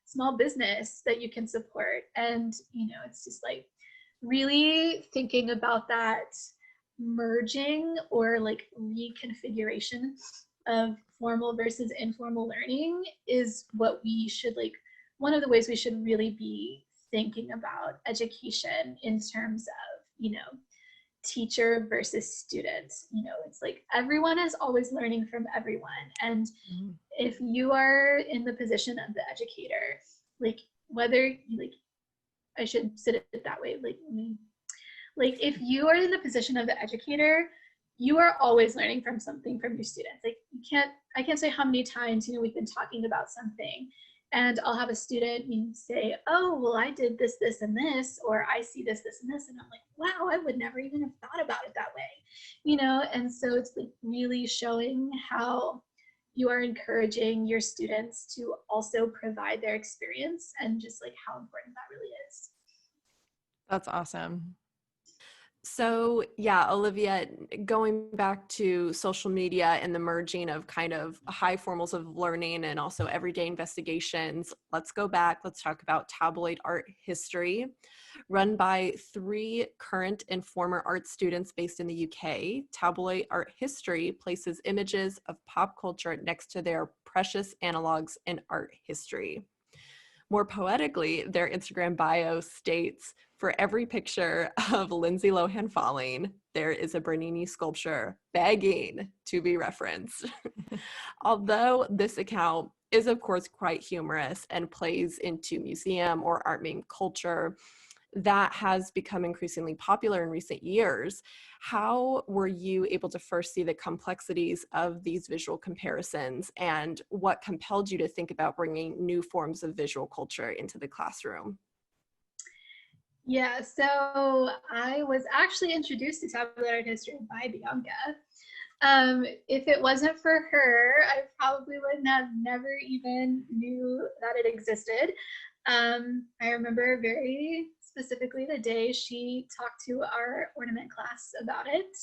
small business that you can support. And, it's just like really thinking about that merging or like reconfiguration of formal versus informal learning is what we should, like, one of the ways we should really be thinking about education in terms of, teacher versus students. It's like everyone is always learning from everyone. And if you are in the position of the educator, like whether you, like, I should sit it that way, like if you are in the position of the educator, you are always learning from something from your students. Like I can't say how many times, we've been talking about something and I'll have a student say, oh, well, I did this, this, and this, or I see this, this, and this. And I'm like, wow, I would never even have thought about it that way, And so it's like really showing how you are encouraging your students to also provide their experience and just like how important that really is. That's awesome. So yeah, Olivia, going back to social media and the merging of kind of high formals of learning and also everyday investigations, let's go back. Let's talk about Tabloid Art History, run by 3 current and former art students based in the UK. Tabloid Art History places images of pop culture next to their precious analogs in art history. More poetically, their Instagram bio states, for every picture of Lindsay Lohan falling, there is a Bernini sculpture begging to be referenced. Although this account is, of course, quite humorous and plays into museum or art meme culture that has become increasingly popular in recent years, how were you able to first see the complexities of these visual comparisons, and what compelled you to think about bringing new forms of visual culture into the classroom? Yeah, so I was actually introduced to tabloid art history by Bianca. If it wasn't for her, I probably would have never even knew that it existed. I remember very specifically the day she talked to our ornament class about it.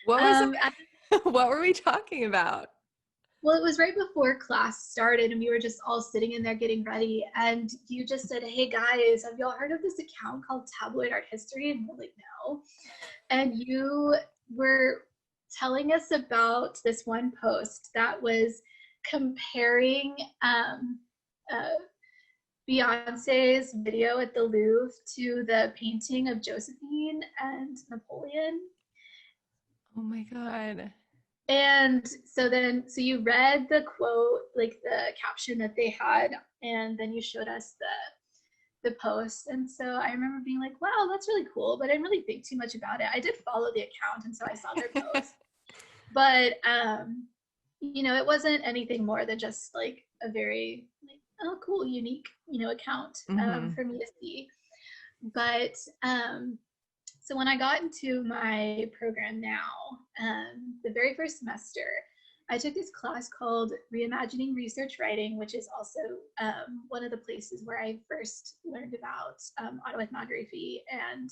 What was it? What were we talking about? Well, it was right before class started and we were just all sitting in there getting ready. And you just said, hey guys, have y'all heard of this account called Tabloid Art History? And we're like, no. And you were telling us about this one post that was comparing uh, Beyonce's video at the Louvre to the painting of Josephine and Napoleon. Oh my God. And so you read the quote, like the caption that they had, and then you showed us the post. And so I remember being like, wow, that's really cool, but I didn't really think too much about it. I did follow the account, and so I saw their post. But it wasn't anything more than just like a very like, oh cool, unique, account for me to see. But so when I got into my program now, the very first semester, I took this class called Reimagining Research Writing, which is also one of the places where I first learned about autoethnography and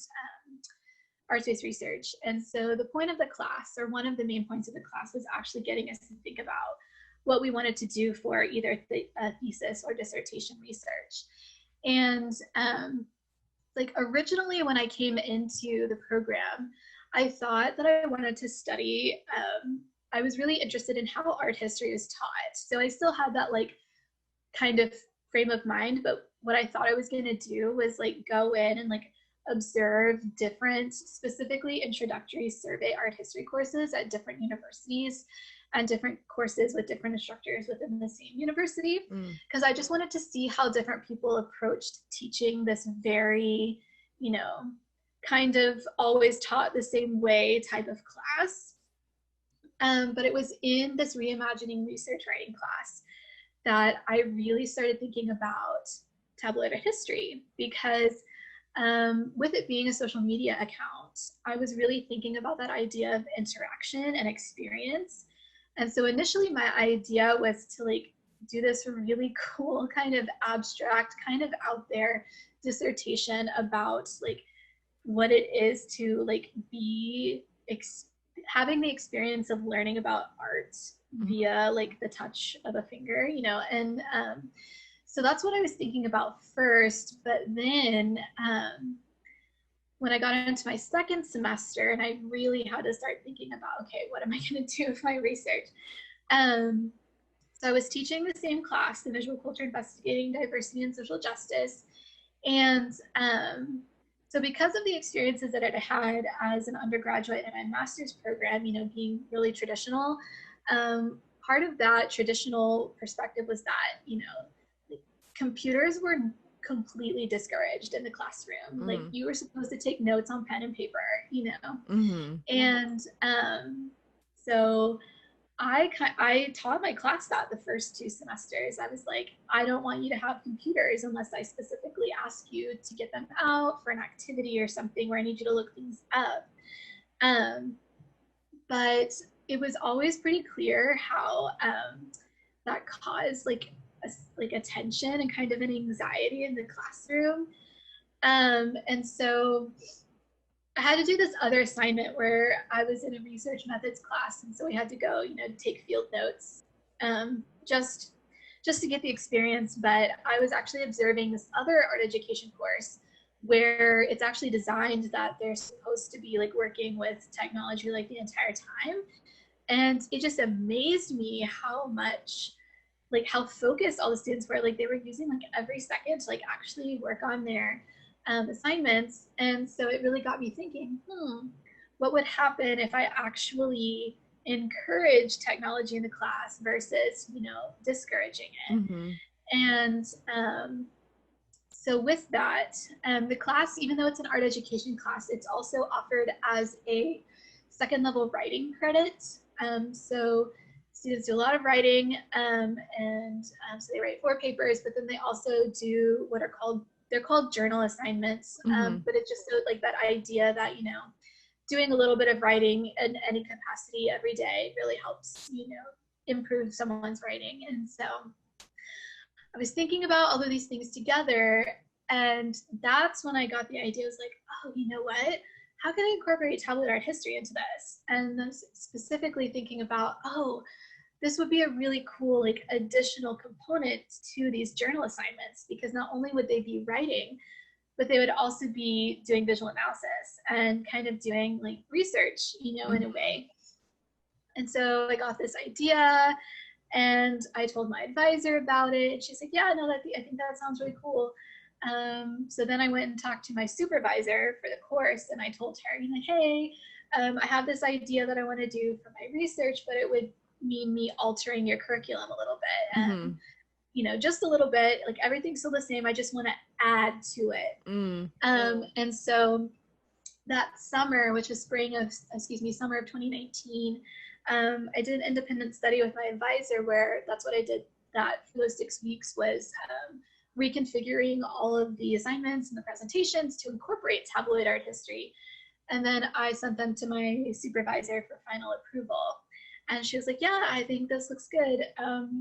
arts-based research. And so the point of the class, or one of the main points of the class, was actually getting us to think about what we wanted to do for either thesis or dissertation research. And like originally when I came into the program, I thought that I wanted to study, I was really interested in how art history is taught. So I still had that like kind of frame of mind, but what I thought I was going to do was like go in and like observe different, specifically introductory survey art history courses at different universities and different courses with different instructors within the same university, because I just wanted to see how different people approached teaching this very, kind of always taught the same way type of class. But it was in this reimagining research writing class that I really started thinking about tabloid art history, because with it being a social media account, I was really thinking about that idea of interaction and experience. And so initially my idea was to like do this really cool kind of abstract, kind of out there dissertation about like what it is to like be having the experience of learning about art via like the touch of a finger, and so that's what I was thinking about first. But then when I got into my second semester and I really had to start thinking about, okay, what am I going to do with my research? So I was teaching the same class, the Visual Culture Investigating Diversity and Social Justice. And so because of the experiences that I had as an undergraduate in my master's program, being really traditional, part of that traditional perspective was that, computers were completely discouraged in the classroom. Like you were supposed to take notes on pen and paper, and so I taught my class that the first 2 semesters. I was like, I don't want you to have computers unless I specifically ask you to get them out for an activity or something where I need you to look things up. But it was always pretty clear how that caused like a tension and kind of an anxiety in the classroom. And so I had to do this other assignment where I was in a research methods class, and so we had to go, take field notes, just to get the experience. But I was actually observing this other art education course where it's actually designed that they're supposed to be like working with technology like the entire time. And it just amazed me how much, like how focused all the students were. Like they were using like every second to like actually work on their assignments. And so it really got me thinking, what would happen if I actually encourage technology in the class versus, discouraging it? Mm-hmm. And so with that, the class, even though it's an art education class, it's also offered as a second level writing credit. So students do a lot of writing, so they write 4 papers, but then they also do what are called journal assignments. But it's just like that idea that, doing a little bit of writing in any capacity every day really helps, improve someone's writing. And so I was thinking about all of these things together, and that's when I got the idea. I was like, oh, you know what? How can I incorporate tabloid art history into this? And I was specifically thinking about, this would be a really cool like additional component to these journal assignments, because not only would they be writing, but they would also be doing visual analysis and kind of doing like research, in a way. And so I got this idea and I told my advisor about it. And she's like, yeah, no, I think that sounds really cool. So then I went and talked to my supervisor for the course, and I told her, hey, I have this idea that I want to do for my research, but it would mean me altering your curriculum a little bit. And, just a little bit, like everything's still the same. I just want to add to it. And so that summer, which was summer of 2019, I did an independent study with my advisor where that's what I did that for those 6 weeks was reconfiguring all of the assignments and the presentations to incorporate tabloid art history. And then I sent them to my supervisor for final approval. And she was like, yeah, I think this looks good.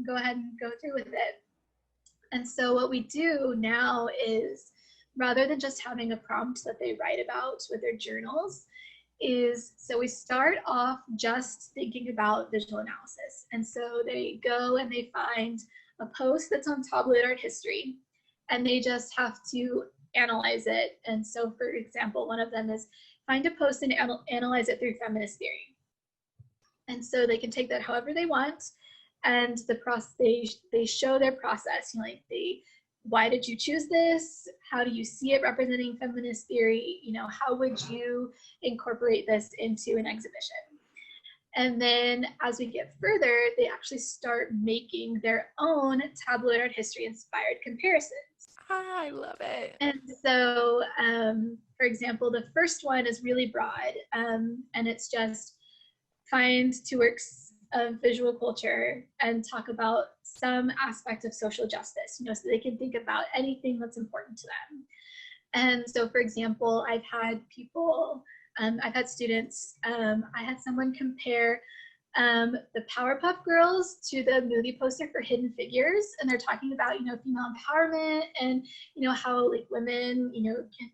Go ahead and go through with it. And so what we do now is, rather than just having a prompt that they write about with their journals, so we start off just thinking about visual analysis. And so they go and they find a post that's on Tabloid Art History, and they just have to analyze it. And so, for example, one of them is find a post and analyze it through feminist theory. And so they can take that however they want, and they show their process. Why did you choose this? How do you see it representing feminist theory? How would you incorporate this into an exhibition? And then as we get further, they actually start making their own tabloid art history inspired comparisons. I love it. And so, for example, the first one is really broad, and it's just find 2 works of visual culture and talk about some aspect of social justice, so they can think about anything that's important to them. And so, for example, I've had students, I had someone compare the Powerpuff Girls to the movie poster for Hidden Figures, and they're talking about, female empowerment and, how like women, can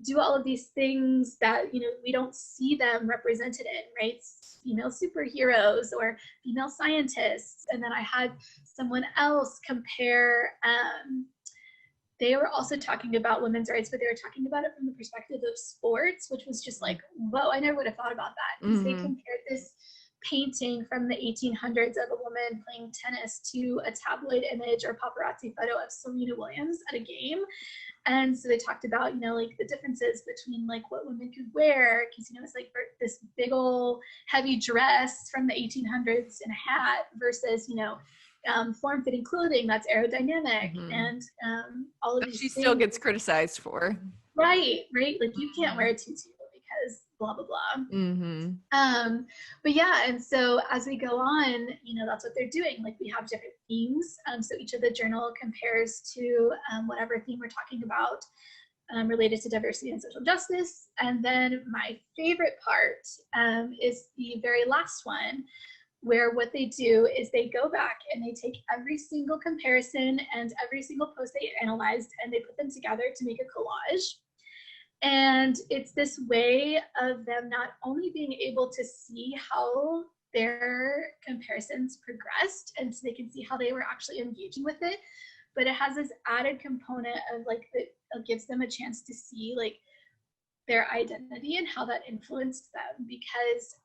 do all of these things that, we don't see them represented in, right? Female superheroes or female scientists. And then I had someone else compare, they were also talking about women's rights, but they were talking about it from the perspective of sports, which was just like, whoa, I never would have thought about that. Because they compared this painting from the 1800s of a woman playing tennis to a tabloid image or paparazzi photo of Serena Williams at a game. And so they talked about, like the differences between like what women could wear, because, it's like this big old heavy dress from the 1800s and a hat versus, form-fitting clothing that's aerodynamic and all of these she things. still gets criticized for. Right. Like you can't wear a tutu because blah, blah, blah. But yeah, and so as we go on, that's what they're doing. Like we have different themes. So each of the journal compares to whatever theme we're talking about related to diversity and social justice. And then my favorite part is the very last one, where what they do is they go back and they take every single comparison and every single post they analyzed and they put them together to make a collage. And it's this way of them not only being able to see how their comparisons progressed, and so they can see how they were actually engaging with it, but it has this added component of like that gives them a chance to see like their identity and how that influenced them. Because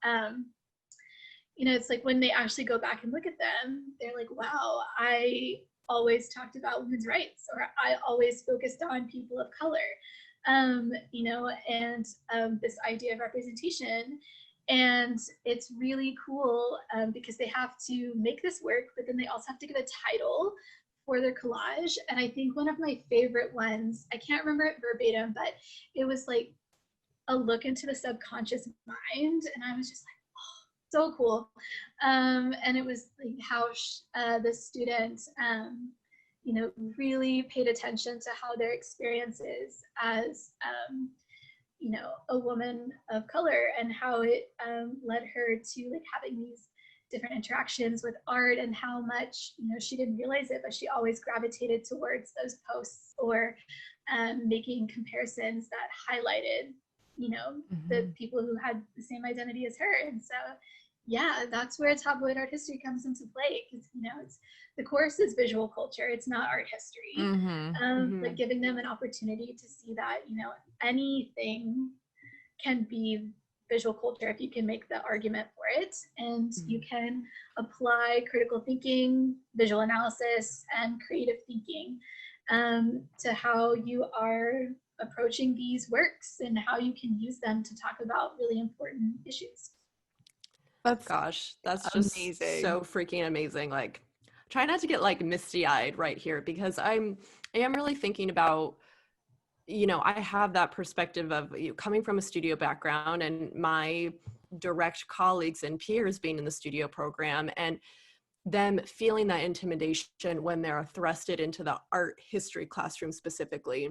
you know, it's like when they actually go back and look at them, they're like, wow, I always talked about women's rights, or I always focused on people of color, you know, and this idea of representation. And it's really cool because they have to make this work, but then they also have to get a title for their collage. And I think one of my favorite ones, I can't remember it verbatim, but it was like a look into the subconscious mind. And I was just like, so cool. And it was like how the student, you know, really paid attention to how their experiences as, you know, a woman of color, and how it led her to like having these different interactions with art, and how much, you know, she didn't realize it, but she always gravitated towards those posts, or making comparisons that highlighted, you know, the people who had the same identity as her. And so yeah, that's where tabloid art history comes into play, because, you know, it's, the course is visual culture, it's not art history. But giving them an opportunity to see that, you know, anything can be visual culture if you can make the argument for it, and you can apply critical thinking, visual analysis, and creative thinking to how you are approaching these works, and how you can use them to talk about really important issues. That's just amazing. so freaking amazing. Like, try not to get like misty-eyed right here, because I am really thinking about, you know, I have that perspective of coming from a studio background, and my direct colleagues and peers being in the studio program, and them feeling that intimidation when they're thrusted into the art history classroom specifically.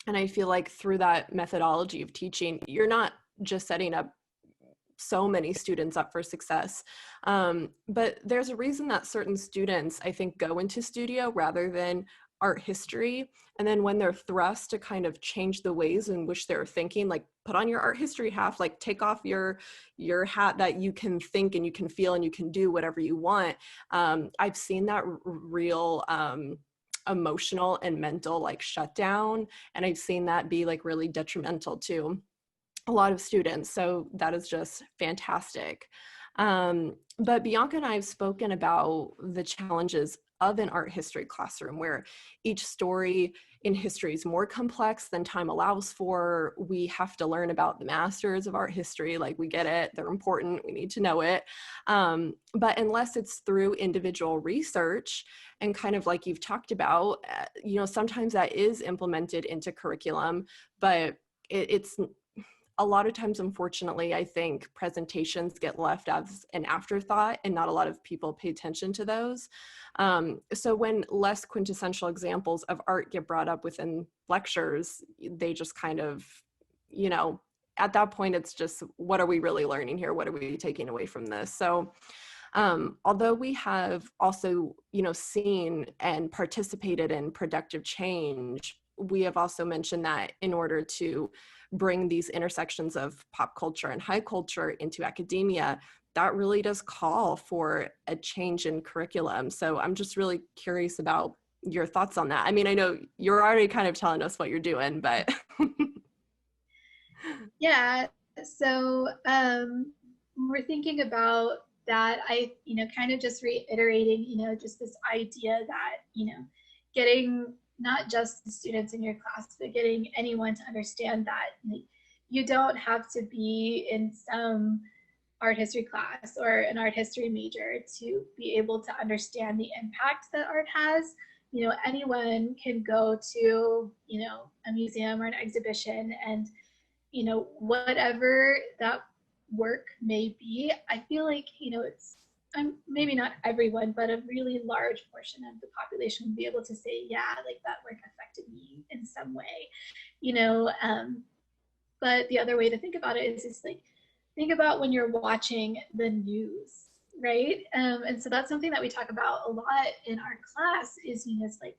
And I feel like through that methodology of teaching, you're not just setting up so many students up for success. But there's a reason that certain students, I think, go into studio rather than art history. And then when they're thrust to kind of change the ways in which they're thinking, like put on your art history hat, like take off your hat that you can think and you can feel and you can do whatever you want. I've seen that real emotional and mental like shutdown. And I've seen that be like really detrimental to a lot of students. So that is just fantastic. But Bianca and I have spoken about the challenges of an art history classroom, where each story in history is more complex than time allows for. We have to learn about the masters of art history. Like, we get it, they're important, we need to know it. But unless it's through individual research, and kind of like you've talked about, you know, sometimes that is implemented into curriculum, but it's a lot of times, unfortunately, I think presentations get left as an afterthought, and not a lot of people pay attention to those. So when less quintessential examples of art get brought up within lectures, they just kind of, you know, at that point, it's just, what are we really learning here? What are we taking away from this? So although we have also, you know, seen and participated in productive change, we have also mentioned that in order to bring these intersections of pop culture and high culture into academia, that really does call for a change in curriculum. So I'm just really curious about your thoughts on that. I mean, I know you're already kind of telling us what you're doing, but. Yeah, so we're thinking about that. You know, kind of just reiterating, you know, just this idea that, you know, getting not just the students in your class, but getting anyone to understand that you don't have to be in some art history class or an art history major to be able to understand the impact that art has. You know, anyone can go to, you know, a museum or an exhibition, and, you know, whatever that work may be, I feel like, you know, it's, maybe not everyone, but a really large portion of the population would be able to say, yeah, like that work affected me in some way, you know. But the other way to think about it is like, think about when you're watching the news, right? And so that's something that we talk about a lot in our class is, you know, it's like,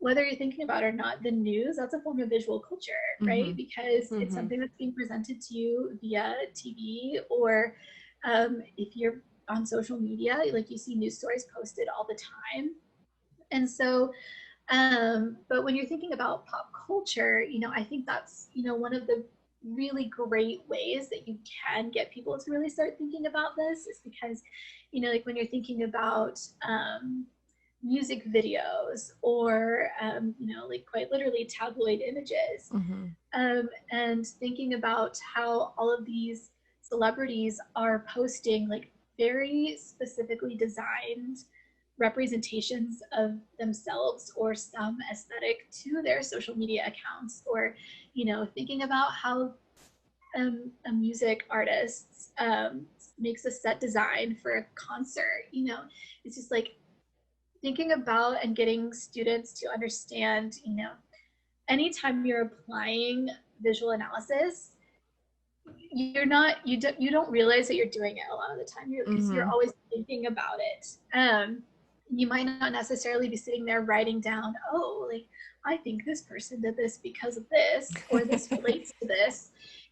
whether you're thinking about it or not, the news, that's a form of visual culture, right? Because it's something that's being presented to you via TV, or if you're on social media, like you see news stories posted all the time. And so, but when you're thinking about pop culture, I think that's, one of the really great ways that you can get people to really start thinking about this is because, like when you're thinking about music videos or, like quite literally tabloid images, and thinking about how all of these celebrities are posting like very specifically designed representations of themselves or some aesthetic to their social media accounts, or thinking about how a music artist makes a set design for a concert. It's just like thinking about and getting students to understand, anytime you're applying visual analysis, you don't realize that you're doing it a lot of the time, because you're always thinking about it. You might not necessarily be sitting there writing down, oh, like I think this person did this because of this, or this relates to this.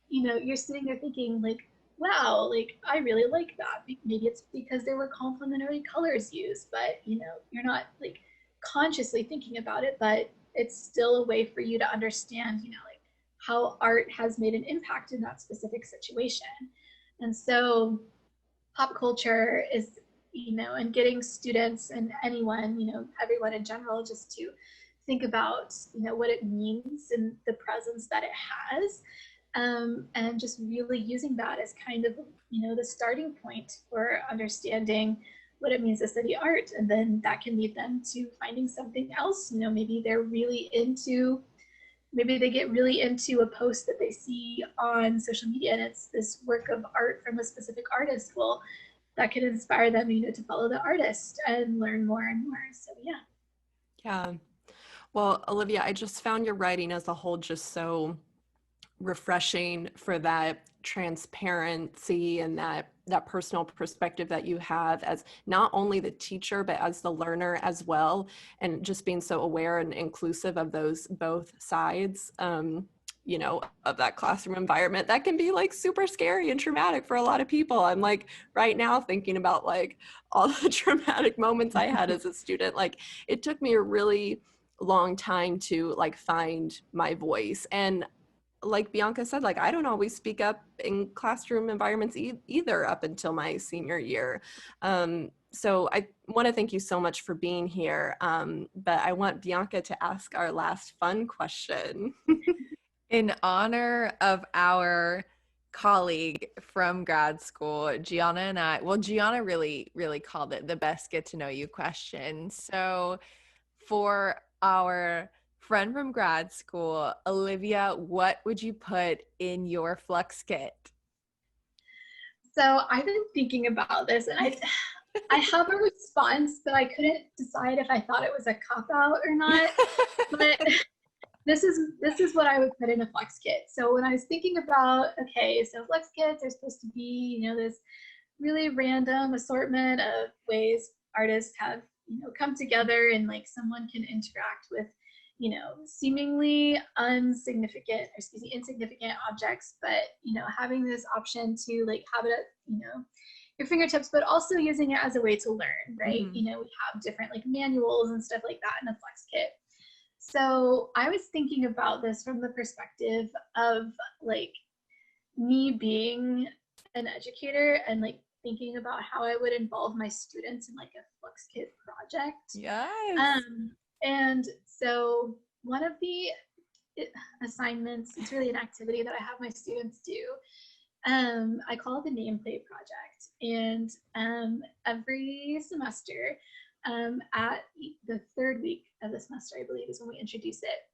You're sitting there thinking like, wow, like I really like that. Maybe it's because there were complementary colors used, but you're not like consciously thinking about it, but it's still a way for you to understand, like how art has made an impact in that specific situation. And so pop culture is, and getting students and anyone, everyone in general, just to think about, what it means and the presence that it has. And just really using that as kind of, the starting point for understanding what it means to study art. And then that can lead them to finding something else. Maybe they get really into a post that they see on social media and it's this work of art from a specific artist. Well, that can inspire them, to follow the artist and learn more and more. So yeah. Yeah. Well, Olivia, I just found your writing as a whole just so refreshing for that transparency and that personal perspective that you have as not only the teacher, but as the learner as well. And just being so aware and inclusive of those both sides, of that classroom environment that can be like super scary and traumatic for a lot of people. I'm like right now thinking about like all the traumatic moments I had as a student. Like it took me a really long time to like find my voice. And like Bianca said, like I don't always speak up in classroom environments either up until my senior year. So I want to thank you so much for being here. But I want Bianca to ask our last fun question. In honor of our colleague from grad school, Gianna and I, well, Gianna really, really called it the best get to know you question. So for our friend from grad school, Olivia, what would you put in your Flux kit? So I've been thinking about this, and I have a response, but I couldn't decide if I thought it was a cop-out or not. But this is what I would put in a Flux kit. So when I was thinking about, okay, so Flux kits are supposed to be, this really random assortment of ways artists have, come together and like someone can interact with, seemingly insignificant objects, but, having this option to like have it at, your fingertips, but also using it as a way to learn, right? We have different like manuals and stuff like that in a Flux kit. So I was thinking about this from the perspective of like me being an educator and like thinking about how I would involve my students in like a Flux kit project. Yes. And so one of the assignments, it's really an activity that I have my students do. I call it the nameplate project. And every semester, at the third week of the semester, I believe, is when we introduce it.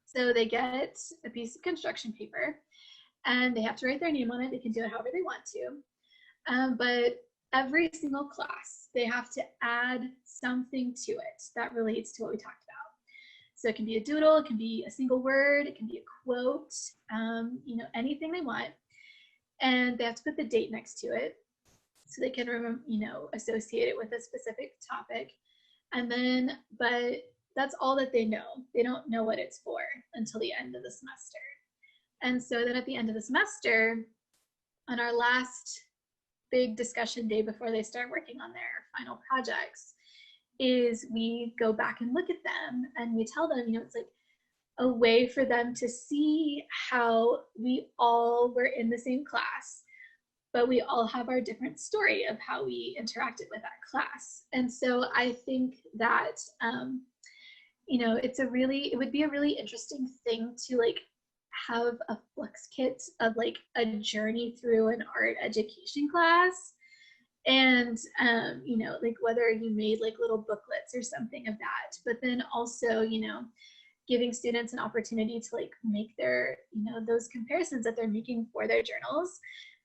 So they get a piece of construction paper and they have to write their name on it. They can do it however they want to. But every single class, they have to add something to it that relates to what we talked about. So it can be a doodle, it can be a single word, it can be a quote, anything they want. And they have to put the date next to it so they can remember, associate it with a specific topic. And then, but that's all that they know. They don't know what it's for until the end of the semester. And so then at the end of the semester, on our last big discussion day before they start working on their final projects, is we go back and look at them and we tell them, it's like a way for them to see how we all were in the same class, but we all have our different story of how we interacted with that class. And so I think that, it would be a really interesting thing to like have a Flux kit of like a journey through an art education class. And, like whether you made like little booklets or something of that, but then also, giving students an opportunity to like make their, those comparisons that they're making for their journals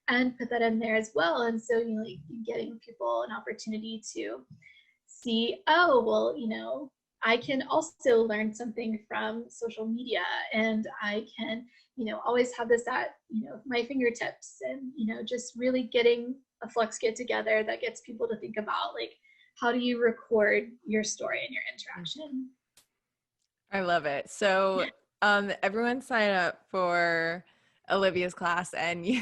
and put that in there as well. And so, like getting people an opportunity to see, oh, well, I can also learn something from social media, and I can, always have this at, my fingertips, and, just really getting a Flux kit together that gets people to think about like, how do you record your story and your interaction? I love it. So everyone sign up for Olivia's class and you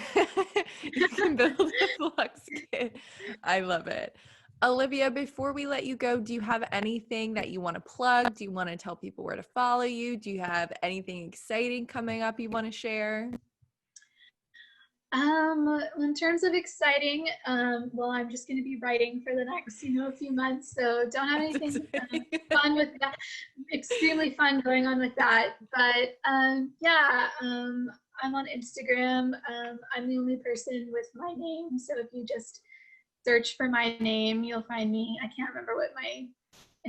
can build a Flux kit. I love it. Olivia, before we let you go, do you have anything that you want to plug? Do you want to tell people where to follow you? Do you have anything exciting coming up you want to share? In terms of exciting, well, I'm just going to be writing for the next, few months, so don't have anything fun with that, extremely fun going on with that. But yeah, I'm on Instagram. I'm the only person with my name, so if you just search for my name, you'll find me. I can't remember what my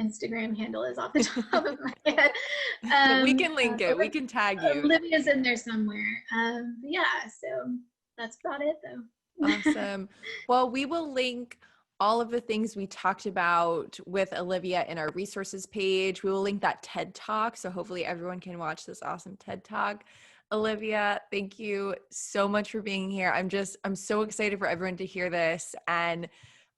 Instagram handle is off the top of my head. We can link it. We can tag you. Olivia's in there somewhere. But yeah, so that's about it though. Awesome. Well, we will link all of the things we talked about with Olivia in our resources page. We will link that TED Talk, so hopefully everyone can watch this awesome TED Talk. Olivia, thank you so much for being here. I'm so excited for everyone to hear this. And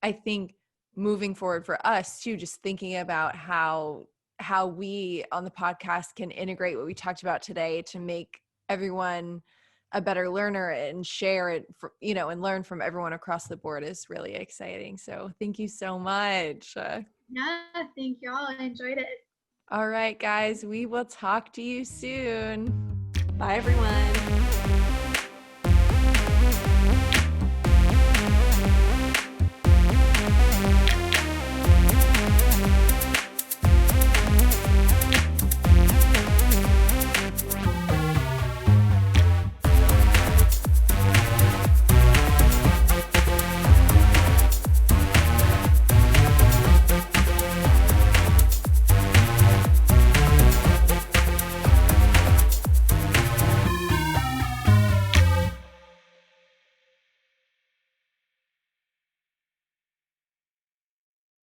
I think moving forward for us too, just thinking about how we on the podcast can integrate what we talked about today to make everyone a better learner and share it, and learn from everyone across the board is really exciting. So thank you so much. Yeah, thank y'all. I enjoyed it. All right, guys, we will talk to you soon. Bye, everyone.